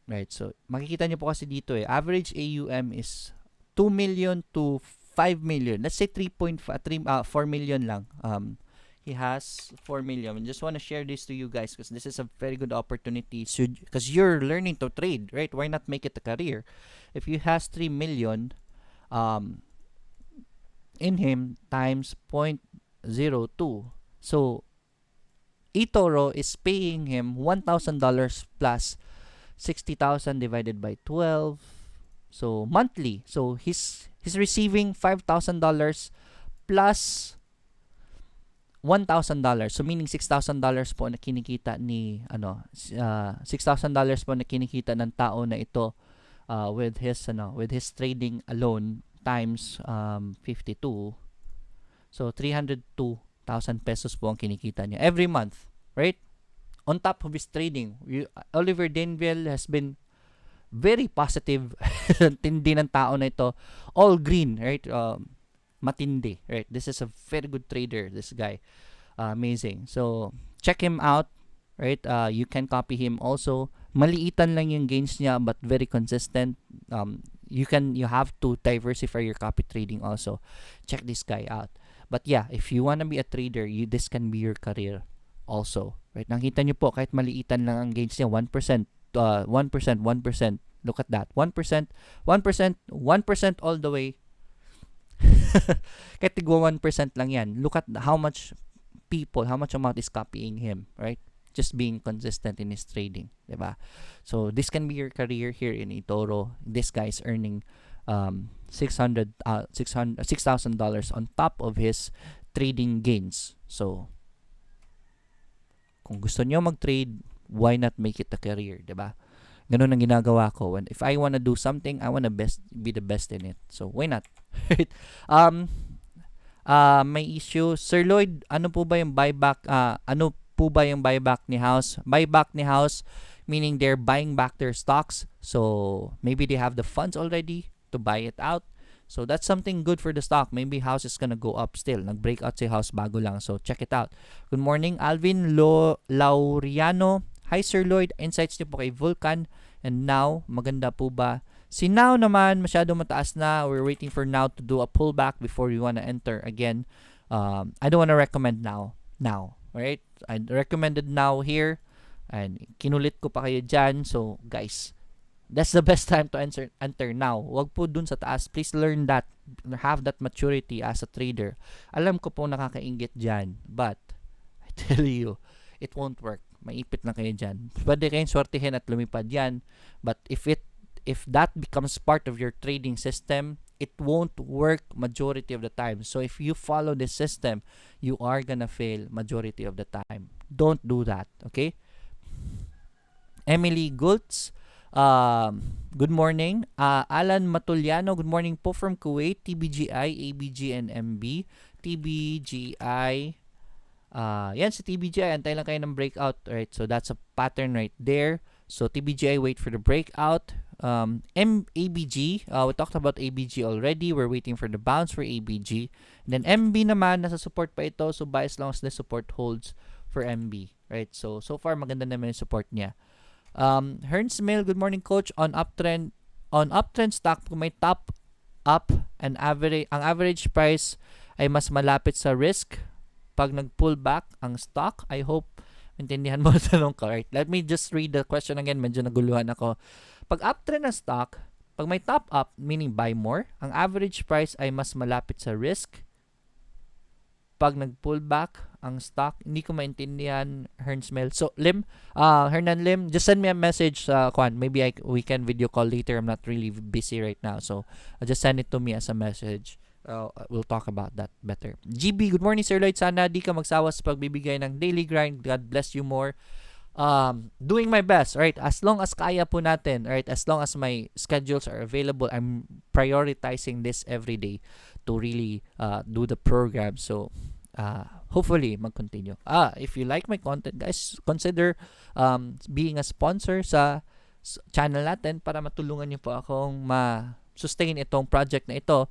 Right, so makikita niyo po kasi dito average AUM is 2 million to 5 million. Let's say 4 million lang. He has 4 million. I just want to share this to you guys because this is a very good opportunity. Because you're learning to trade, right? Why not make it a career? If he has 3 million, in him times 0.02. So eToro is paying him $1,000 plus 60,000 divided by 12. So monthly. So he's receiving $5,000 plus $1,000. So meaning $6,000 po na kinikita ni $6,000 po na kinikita ng tao na ito with his trading alone times 52. So 302,000 pesos po ang kinikita niya every month, right? On top of his trading, Oliver Denville has been very positive. Tindi ng tao na ito. All green, right? Matindi, right? This is a very good trader, this guy. Amazing. So check him out, right? You can copy him also. Maliitan lang yung gains niya but very consistent. You have to diversify your copy trading also. Check this guy out. But yeah, if you wanna be a trader, this can be your career also, right? Nakita niyo po, kahit maliitan lang ang gains niya, 1%, 1%. Look at that, 1%, 1%, 1% all the way. Kahit tigwa 1% lang yan. Look at how much amount is copying him, right? Just being consistent in his trading, diba? So this can be your career here in eToro. This guy is earning $6,000 on top of his trading gains. So kung gusto niyo mag-trade, why not make it a career, diba? Ganun ang ginagawa ko. If I wanna do something, I wanna be the best in it. So why not? May issue, Sir Lloyd, ano po ba yung buyback? Buyback ni House? Buyback ni House meaning they're buying back their stocks. So maybe they have the funds already to buy it out. So that's something good for the stock. Maybe House is gonna go up still. Nag-breakout si House bago lang. So check it out. Good morning, Alvin Laureano. Hi Sir Lloyd, insights niyo po kay Vulcan. And now, maganda po ba? Si Now naman, masyado mataas na. We're waiting for Now to do a pullback before we wanna enter again. I don't wanna recommend Now. Alright? I recommended Now here. And kinulit ko pa kayo dyan. So guys, That's the best time to enter now. Wag po dun sa taas. Please learn that. Have that maturity as a trader. Alam ko po nakakainggit dyan. But, I tell you, it won't work. Maipit na kayo dyan. Pwede kayong swertihin at lumipad yan. But if that becomes part of your trading system, it won't work majority of the time. So if you follow this system, you are gonna fail majority of the time. Don't do that, okay? Emily Gultz, good morning. Alan Matuliano, good morning po from Kuwait. TBGI, ABG, and MB. TBGI, yan si TBGI, antay lang kayo ng breakout, right? So that's a pattern right there. So TBGI, wait for the breakout. ABG, we talked about ABG already. We're waiting for the bounce for ABG. And then MB naman, nasa support pa ito. So buy as long as the support holds for MB, right? So far maganda naman yung support niya. Hearns Mill, good morning coach. On uptrend stock, kung may top up and average, ang average price ay mas malapit sa risk pag nag-pull back ang stock. I hope intindihan mo sa tanong ko, right? Let me just read the question again. Medyo naguluhan ako. Pag uptrend ng stock, pag may top up, meaning buy more, ang average price ay mas malapit sa risk. Pag nag-pull back ang stock, hindi ko maintindihan, Hearns Mill. So, Hernan Lim, just send me a message sa Kwan. Maybe we can video call later. I'm not really busy right now. So, just send it to me as a message. We'll talk about that better. GB, good morning Sir Lloyd. Sana di ka magsawa sa pagbibigay ng daily grind. God bless you more. Doing my best, right? As long as kaya po natin, right? As long as my schedules are available, I'm prioritizing this every day to really do the program. So, hopefully, mag-continue. If you like my content, guys, consider being a sponsor sa channel natin para matulungan niyo po akong sustain itong project na ito.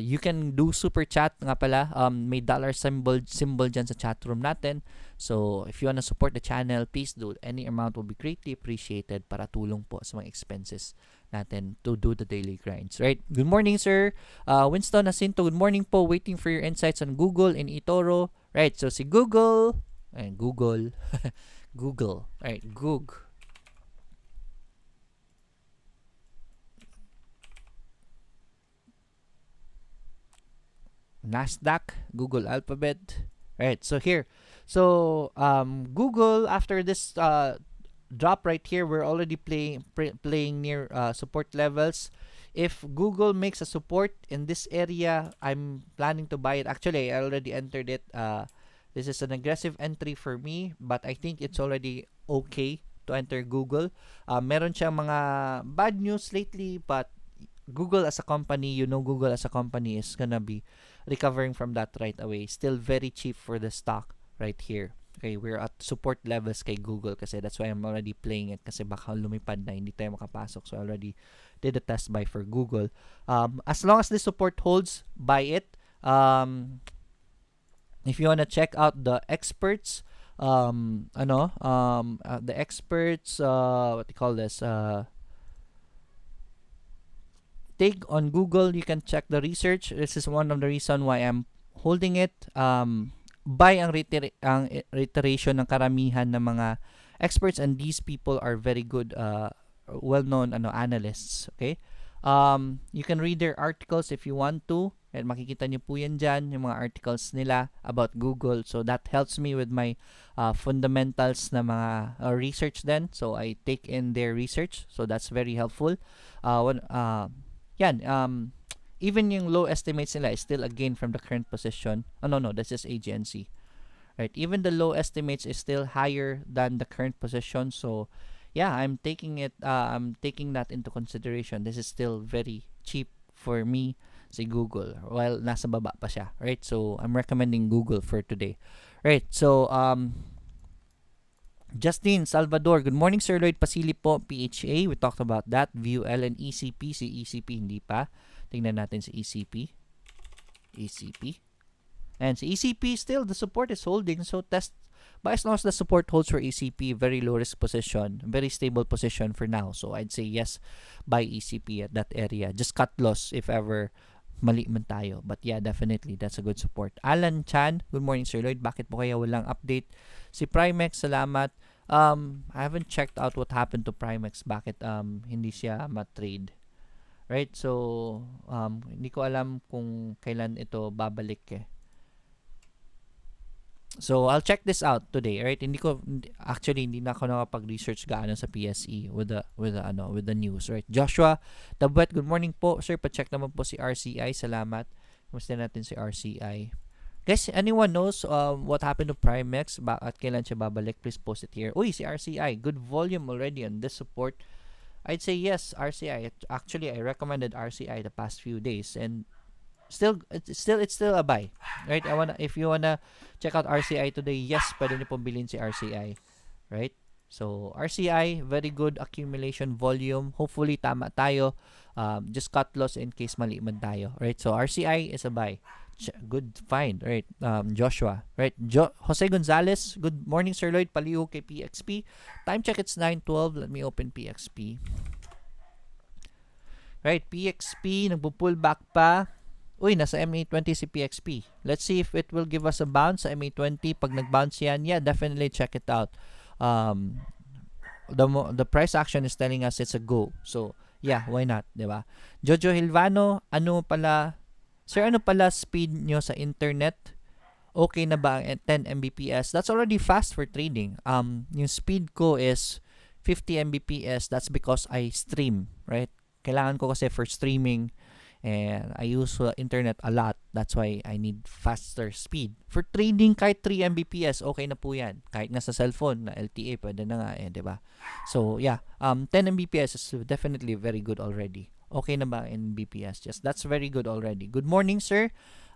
You can do super chat nga pala. May dollar symbol dyan sa chat room natin. So, if you wanna support the channel, please do. Any amount will be greatly appreciated para tulong po sa mga expenses natin to do the daily grinds, right? Good morning, sir. Winston Jacinto, good morning po. Waiting for your insights on Google and eToro. Right, so si Google, and Google, Google, right, Google. Nasdaq, Google Alphabet. Right, so here. So, Google, after this drop right here, we're already playing near support levels. If Google makes a support in this area, I'm planning to buy it. Actually, I already entered it. This is an aggressive entry for me, but I think it's already okay to enter Google. Meron siyang mga bad news lately, but Google as a company, Google as a company is gonna be recovering from that right away. Still very cheap for the stock right here. Okay, we're at support levels kay Google kasi that's why I'm already playing it kasi baka lumipad na, hindi tayo makapasok. So I already did a test buy for Google. As long as the support holds, buy it. If you wanna check out the experts, the experts, what do you call this? Take on Google, you can check the research. This is one of the reason why I'm holding it. Buy ang reiteration ng karamihan ng mga experts, and these people are very good, well-known analysts. Okay, you can read their articles if you want to, and makikita niyo po yan dyan, yung mga articles nila about Google. So that helps me with my fundamentals na mga research then. So I take in their research, so that's very helpful. Even yung low estimates nila is still a gain from the current position. No, this is agency. Right, even the low estimates is still higher than the current position. So, yeah, I'm taking that into consideration. This is still very cheap for me, si Google. While nasa baba pa siya, right? So, I'm recommending Google for today. Right, so, Justin Salvador, good morning Sir Lloyd. Pasili po, PHA. We talked about that. VUL and ECP. Si ECP hindi pa. Tingnan natin si ECP. And si ECP still, the support is holding. So test, but as long as the support holds for ECP, very low risk position, very stable position for now. So I'd say yes, buy ECP at that area. Just cut loss if ever mali man tayo. But yeah, definitely, that's a good support. Alan Chan, good morning Sir Lloyd. Bakit po kaya walang update? Si Primex, salamat. I haven't checked out what happened to Primex. Bakit hindi siya ma-trade? Right? So, hindi ko alam kung kailan ito babalik eh. So, I'll check this out today, right? Hindi na ako nakapag-research gaano sa PSE with the news, right? Joshua Tabuet, good morning po, sir. Pa-check naman po si RCI. Salamat. Kumusta natin si RCI? Guys, anyone knows what happened to Primex? At kailan siya babalik? Please post it here. Uy, si RCI. Good volume already on this support. I'd say yes, RCI. Actually, I recommended RCI the past few days, and it's still a buy, right? If you wanna check out RCI today, yes, pwede niyo pong bilhin si RCI, right? So RCI, very good accumulation volume. Hopefully tama tayo. Just cut loss in case mali man tayo, right? So RCI is a buy. Good find, right? Joshua, right? Jose Gonzalez, good morning, Sir Lloyd. Paliho kay PXP. Time check, it's 9:12. Let me open PXP. Right, PXP nagpo-pullback pa. Uy, nasa MA20 si PXP. Let's see if it will give us a bounce sa MA20. Pag nag-bounce yan, yeah, definitely check it out. The price action is telling us it's a go. So, yeah, why not, di ba? Jojo Hilvano, Sir, ano pala speed nyo sa internet? Okay na ba ang 10 Mbps? That's already fast for trading. Yung speed ko is 50 Mbps. That's because I stream, right? Kailangan ko kasi for streaming, and I use internet a lot. That's why I need faster speed. For trading, kahit 3 Mbps, okay na po yan. Kahit nga sa cellphone na LTE, pwede na nga eh, diba? So, yeah, 10 Mbps is definitely very good already. Okay na ba in BPS? Yes, that's very good already. Good morning, sir.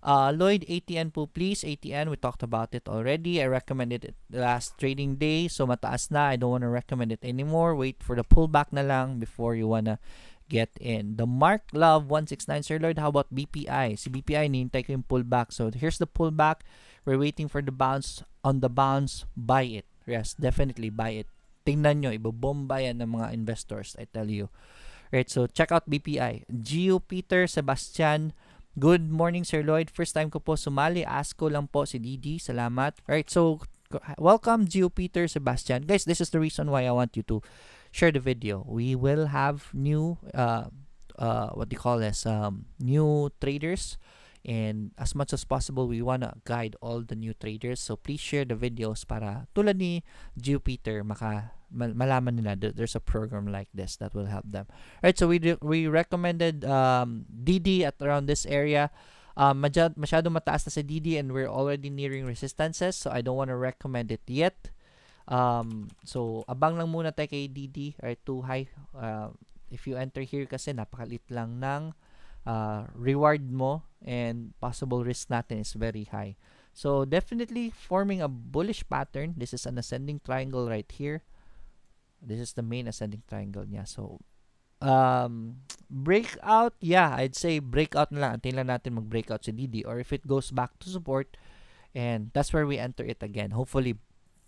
Lloyd, ATN po please. ATN, we talked about it already. I recommended it last trading day. So, mataas na. I don't want to recommend it anymore. Wait for the pullback na lang before you wanna get in. The Mark Love 169, Sir Lloyd, how about BPI? Si BPI, nihintay ko yung pullback. So, here's the pullback. We're waiting for the bounce. On the bounce, buy it. Yes, definitely buy it. Tingnan nyo, ibobomba yan ng mga investors, I tell you. Right, so check out BPI. Gio Peter Sebastian, good morning, Sir Lloyd. First time ko po sumali. Ask ko lang po si Didi. Salamat. Right, so welcome, Gio Peter Sebastian. Guys, this is the reason why I want you to share the video. We will have new new traders, and as much as possible we want to guide all the new traders. So please share the videos para tulad ni Jupiter malaman nila there's a program like this that will help them. Right, so we recommended DD at around this area. Masyado mataas na sa DD and we're already nearing resistances, so I don't want to recommend it yet. So abang lang muna tayo kay DD, right? Too high. If you enter here kasi napakalit lang ng reward mo, and possible risk natin is very high. So definitely forming a bullish pattern. This is an ascending triangle right here. This is the main ascending triangle niya. So breakout, yeah, I'd say breakout na lang. Antayin lang natin mag-breakout si DD, or if it goes back to support, and that's where we enter it again. Hopefully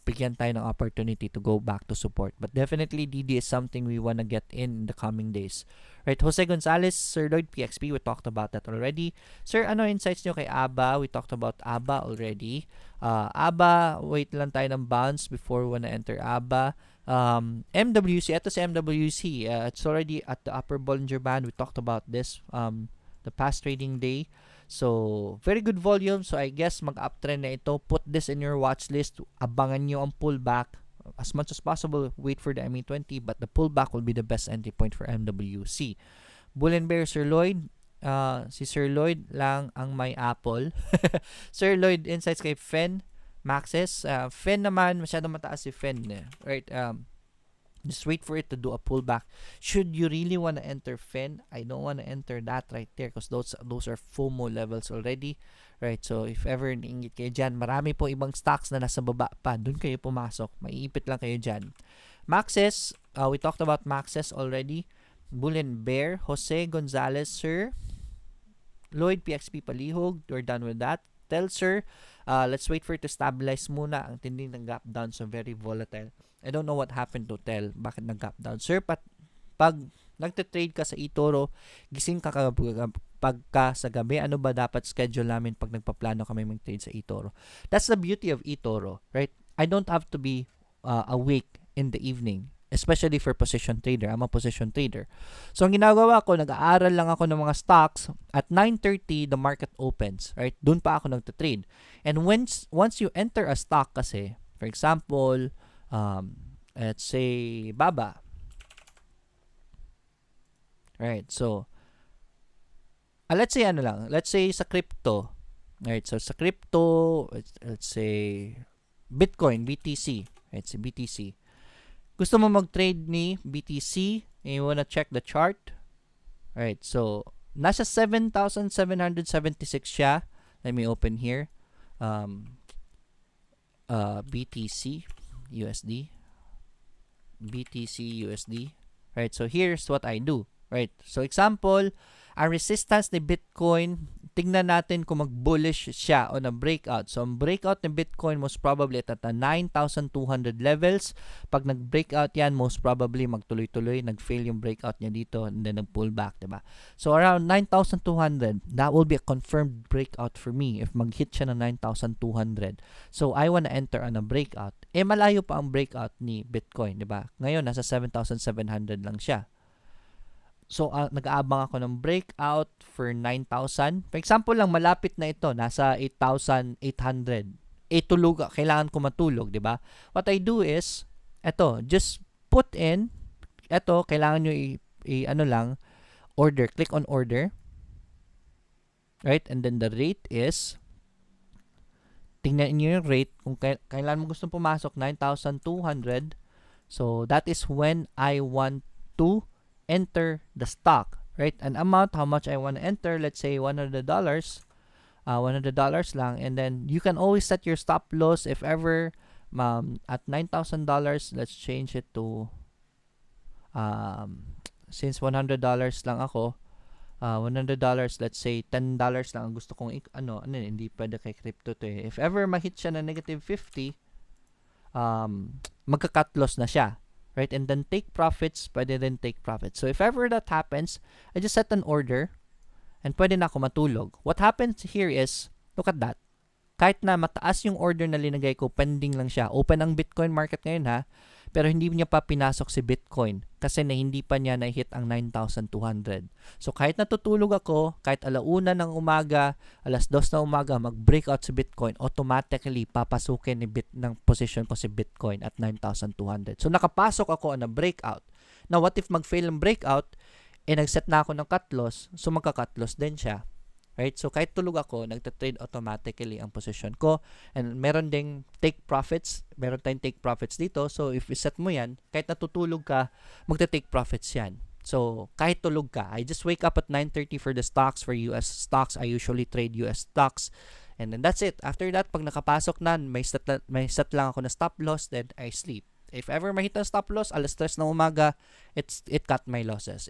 bigyan tayo ng opportunity to go back to support. But definitely, DD is something we want to get in the coming days. Right, Jose Gonzalez, Sir Lloyd, PXP, we talked about that already. Sir, ano insights nyo kay ABA? We talked about ABA already. ABA, wait lang tayo ng bounce before we wanna enter ABA. MWC, ito si MWC. It's already at the upper Bollinger Band. We talked about this the past trading day. So, very good volume. So, I guess mag-uptrend na ito. Put this in your watch list. Abangan nyo ang pullback. As much as possible, wait for the MA20. But the pullback will be the best entry point for MWC. Bull and Bear, Sir Lloyd. Si Sir Lloyd lang ang may Apple. Sir Lloyd, insights kay Fen. Maxes. Fen naman, masyado mataas si Fen. Right? Just wait for it to do a pullback. Should you really want to enter Fen? I don't want to enter that right there because those are FOMO levels already. Right? So, if ever niingit kayo dyan, marami po ibang stocks na nasa baba pa. Doon kayo pumasok. Maiipit lang kayo dyan. Maxes, we talked about Maxes already. Bull and Bear, Jose Gonzalez, Sir Lloyd, PXP Palihog. We're done with that. Tell, Sir, let's wait for it to stabilize muna. Ang tindi ng gap down, so very volatile. I don't know what happened to Tel. Bakit nag-gap down? Sir, pag nagte-trade ka sa eToro, gising ka pagka sa gabi, ano ba dapat schedule namin pag nagpaplano kami mag-trade sa eToro? That's the beauty of eToro, right? I don't have to be a week in the evening, especially for position trader. I'm a position trader. So ang ginagawa ko, nag-aaral lang ako ng mga stocks. At 9:30 the market opens, right? Doon pa ako nagte-trade. And once you enter a stock kasi, for example, let's say Baba. Right? So let's say let's say sa crypto. Right? So sa crypto, let's say Bitcoin, BTC. Right? So BTC. Gusto mo mag-trade ni BTC and you wanna check the chart. Right? So nasa 7,776 siya. Let me open here. BTC USD. BTC USD. Right? So here's what I do. Right? So example, ang resistance ni Bitcoin, tingnan natin kung mag-bullish siya o na-breakout. So ang breakout ni Bitcoin most probably at the 9,200 levels. Pag nag-breakout yan, most probably magtuloy-tuloy, nag-fail yung breakout niya dito and then nag-pull back, diba? So around 9,200, that will be a confirmed breakout for me if mag-hit siya ng 9,200. So I wanna enter on a breakout. Malayo pa ang breakout ni Bitcoin, diba? Ngayon, nasa 7,700 lang siya. So, nag-aabang ako ng breakout for 9,000. For example lang, malapit na ito. Nasa 8,800. Tulog. Kailangan ko matulog, di ba? What I do is, just put in, kailangan nyo order. Click on order. Right? And then the rate is, tingnan nyo yung rate. Kung kailan mo gusto pumasok, 9,200. So, that is when I want to enter the stock, right? An amount, how much I want to enter, let's say $100, $100 lang, and then you can always set your stop loss if ever at $9,000. Let's change it to since $100 lang ako, $100, let's say $10 lang ang gusto kong hindi pwede kay crypto to eh. If ever ma-hit siya na negative 50, magka-cut loss na siya. Right? And then take profits, pwede din take profits. So if ever that happens, I just set an order and pwede na ako matulog. What happens here is, look at that. Kahit na mataas yung order na linagay ko, pending lang siya. Open ang Bitcoin market ngayon ha, pero hindi niya pa pinasok si Bitcoin kasi hindi pa niya na-hit ang 9,200. So kahit natutulog ako, kahit alauna ng umaga, alas 2 ng umaga, mag-breakout si Bitcoin, automatically papasukin ng position ko si Bitcoin at 9,200. So nakapasok ako na breakout. Now what if mag-fail ang breakout, nag-set na ako ng cut loss, so magka-cut loss din siya. Right? So, kahit tulog ako, nagtatrade automatically ang position ko. And meron ding take profits. Meron tayong take profits dito. So, if iset mo yan, kahit natutulog ka, magta-take profits yan. So, kahit tulog ka, I just wake up at 9:30 for the stocks, for US stocks. I usually trade US stocks. And then that's it. After that, pag nakapasok na, may set lang ako na stop loss, then I sleep. If ever mahita stop loss, alas 3 ng umaga, it cuts my losses.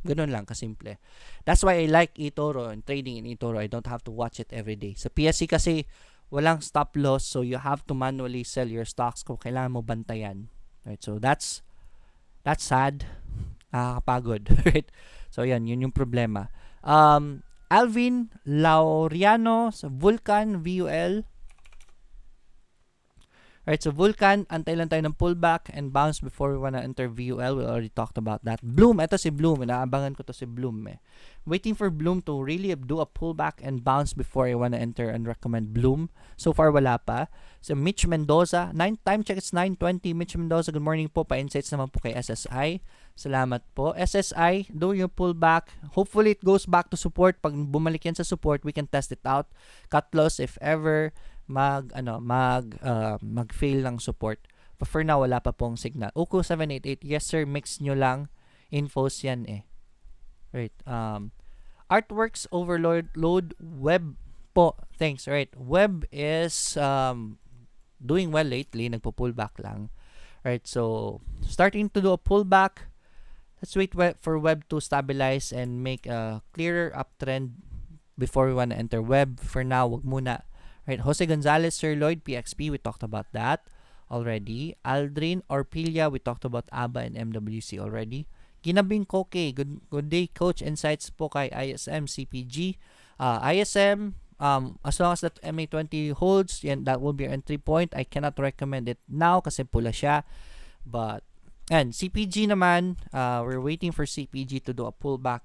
Ganun lang, kasimple. That's why I like eToro and trading in eToro. I don't have to watch it every day. Sa PSC kasi, walang stop loss, so you have to manually sell your stocks kung kailangan mo bantayan. Right? So, that's sad. Nakakapagod. Right? So, yun yung problema. Alvin Laureano sa Vulcan VUL. Right, so Vulcan, antay lang tayo ng pullback and bounce before we wanna enter VUL. We already talked about that. Bloom, ito si Bloom. Inaabangan ko to si Bloom. Waiting for Bloom to really do a pullback and bounce before I wanna enter and recommend Bloom. So far, wala pa. So Mitch Mendoza, time check, it's 9:20. Mitch Mendoza, good morning po. Pa-insights naman po kay SSI. Salamat po. SSI, do yung pullback. Hopefully, it goes back to support. Pag bumalik yan sa support, we can test it out. Cut loss if ever mag-fail ng support. But for now, wala pa pong signal. Uko 788, yes sir, mix nyo lang. Infos yan eh. Right. Artworks overload web po. Thanks. Right. Web is doing well lately. Nagpo-pullback lang. Right. So, starting to do a pullback. Let's wait for web to stabilize and make a clearer uptrend before we want to enter web. For now, wag muna. Right, Jose Gonzalez, Sir Lloyd, PXP, we talked about that already. Aldrin Orpilia, we talked about ABA and MWC already. Ginabing Koke, good day coach, insights po kay ISM, CPG. ISM, as long as that MA20 holds, yan, that will be your entry point. I cannot recommend it now kasi pula siya. But, and CPG naman, we're waiting for CPG to do a pullback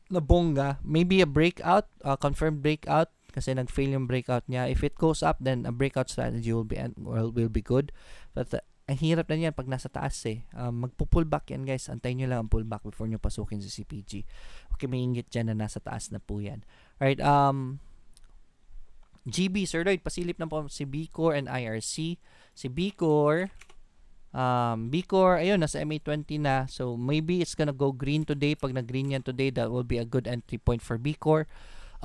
na bongga. Maybe a breakout, confirmed breakout kasi nag-fail yung breakout niya. If it goes up, then a breakout strategy will be good. But ang hirap na yan pag nasa taas eh. Magpo-pullback yan guys. Antayin nyo lang ang pullback before nyo pasukin si CPG. Okay, may inggit dyan na nasa taas na po yan. Alright, GB, Sir Lloyd, pasilip na po si B-Core and IRC. Si B-Core, ayun, nasa MA20 na. So, maybe it's gonna go green today. Pag nag-green yan today, that will be a good entry point for B-Core.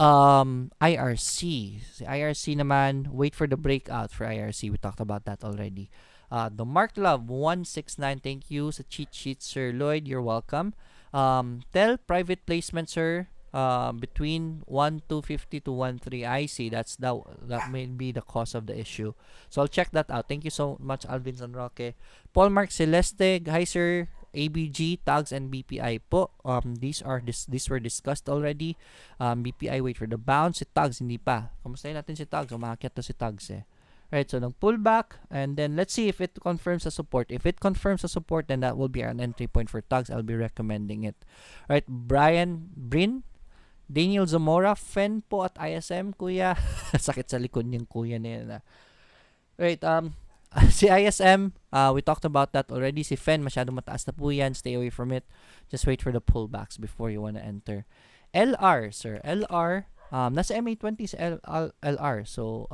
IRC. Si IRC naman, wait for the breakout for IRC. We talked about that already. The Mark Love 169, thank you sa cheat sheet, Sir Lloyd, you're welcome. Tell private placement, sir, between 1,250 to 1,300. I see that may be the cause of the issue, so I'll check that out. Thank you so much, Alvin Sanroque. Paul Mark Celeste, hi sir. ABG, tags, and BPI po. These were discussed already. BPI, wait for the bounce. Si tags, hindi pa. Kamustahin natin si tags? Umakyat to si tags eh. Right, so nang pullback, and then let's see if it confirms a support. If it confirms a support, then that will be an entry point for tags. I'll be recommending it. Right, Brin, Daniel Zamora, Fen po at ISM, kuya. Sakit sa likod niyang kuya na yan. Right, si ISM, we talked about that already. Si Fen, masyado mataas na po yan. Stay away from it. Just wait for the pullbacks before you want to enter. LR, sir. LR, nasa MA20 si LR. So,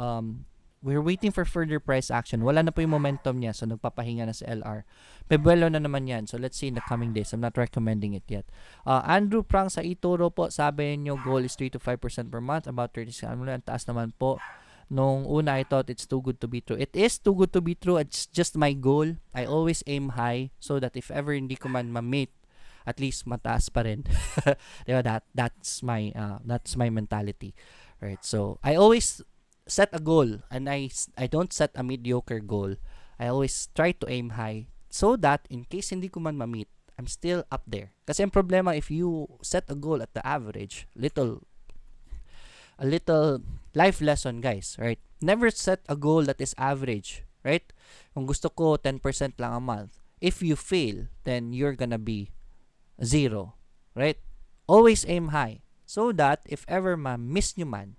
we're waiting for further price action. Wala na po yung momentum niya. So, nagpapahinga na sa LR. Pebuelo na naman yan. So, let's see in the coming days. I'm not recommending it yet. Andrew Prang sa eToro po. Sabi niyo, goal is 3 to 5% per month. About 30. Ang taas naman po. Nung una, I thought it's too good to be true. It is too good to be true. It's just my goal. I always aim high so that if ever hindi ko man ma-meet, at least mataas pa rin. Diba? That's my mentality. Right? So, I always set a goal, and I don't set a mediocre goal. I always try to aim high so that in case hindi ko man ma-meet, I'm still up there. Kasi ang problema, if you set a goal at the average, a little life lesson, guys, right? Never set a goal that is average, right? Kung gusto ko 10% lang a month, if you fail, then you're gonna be 0, right? Always aim high so that if ever ma-miss nyo man,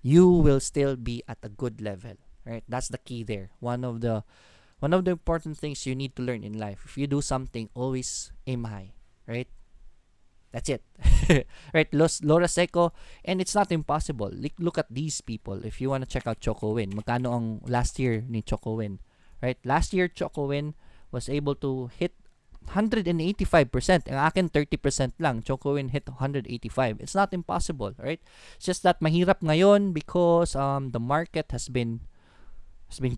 you will still be at a good level, right? That's the key there. One of the important things you need to learn in life. If you do something, always aim high, right? That's it. Right, Laura Seco, and it's not impossible. Look at these people. If you want to check out Chocowin, magkano ang last year ni Chocowin, right? Last year, Chocowin was able to hit 185%. Ang akin 30% lang. Chocowin hit 185. It's not impossible, right? It's just that mahirap ngayon because the market has been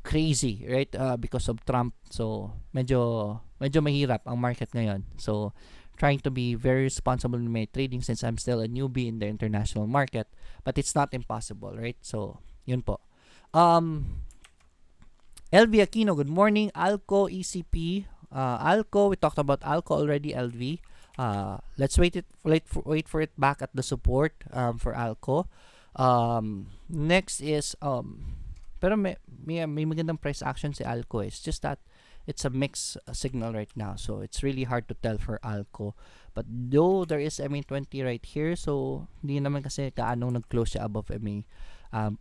crazy, right? Because of Trump. So medyo mahirap ang market ngayon. So trying to be very responsible in my trading since I'm still a newbie in the international market, but it's not impossible, right? So yun po. LV Aquino, good morning. Alco, ECP. Alco, we talked about Alco already. LV, let's wait for it back at the support for Alco. Next is pero may magandang price action si Alco. It's just that it's a mixed signal right now, so it's really hard to tell for Alco. But though there is MA20 right here, so hindi naman kasi kaanong nag-close siya above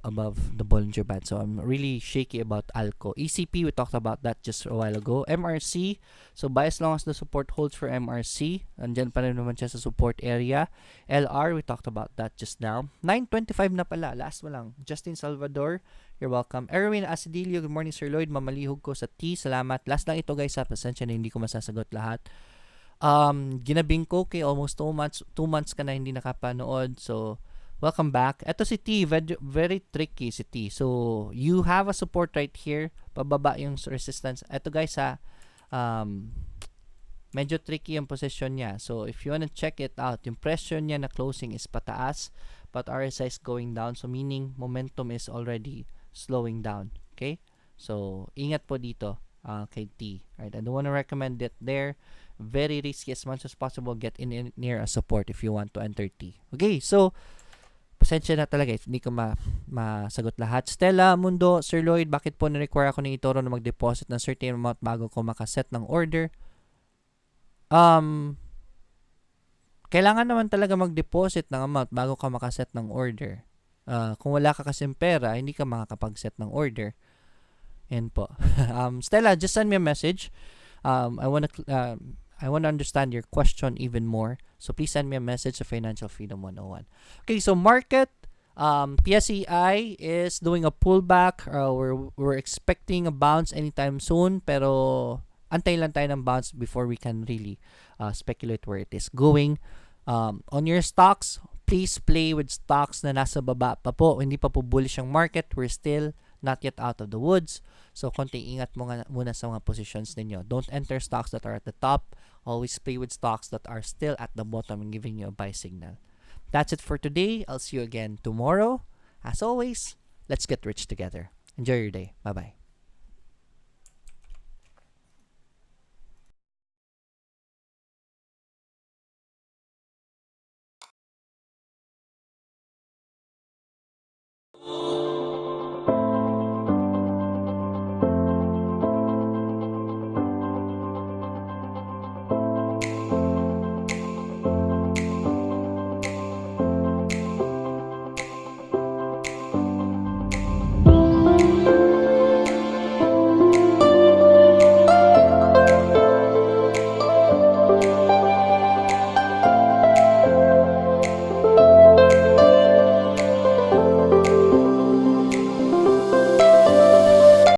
above the Bollinger Band. So I'm really shaky about Alco. ECP, we talked about that just a while ago. MRC, so buy as long as the support holds for MRC. Andyan pa rin naman siya sa support area. LR, we talked about that just now. 925 na pala, last mo lang. Justin Salvador, you're welcome. Erwin Asidilio, good morning Sir Lloyd. Mamalihog ko sa T, salamat. Last lang ito guys, sa pasensya na hindi ko masasagot lahat. Ginabing ko kay almost 2 months ka na hindi nakapanood, so welcome back. Ito si T, very tricky si T. So, you have a support right here. Pababa yung resistance. Ito guys medyo tricky yung position niya. So, if you wanna check it out, yung pressure niya na closing is pataas, but RSI is going down. So, meaning momentum is already slowing down. Okay? So, ingat po dito kay T. Right? I don't wanna recommend it there. Very risky as much as possible. Get in near a support if you want to enter T. Okay, so pasensya na talaga if hindi ko masagot lahat. Stella Mundo, Sir Lloyd, bakit po na-require ako ng eToro na mag-deposit ng certain amount bago ko makaset ng order? Kailangan naman talaga mag-deposit ng amount bago ka makaset ng order. Kung wala ka kasing pera, hindi ka makakapag-set ng order. Yan po. Stella, just send me a message. I want to understand your question even more. So please send me a message to Financial Freedom 101. Okay, so market, PSEI is doing a pullback. We're expecting a bounce anytime soon, pero antay lang tayo ng bounce before we can really speculate where it is going. On your stocks, please play with stocks na nasa baba pa po. Hindi pa po bullish ang market. We're still not yet out of the woods. So, konti ingat muna sa mga positions ninyo. Don't enter stocks that are at the top. Always play with stocks that are still at the bottom and giving you a buy signal. That's it for today. I'll see you again tomorrow. As always, let's get rich together. Enjoy your day. Bye-bye.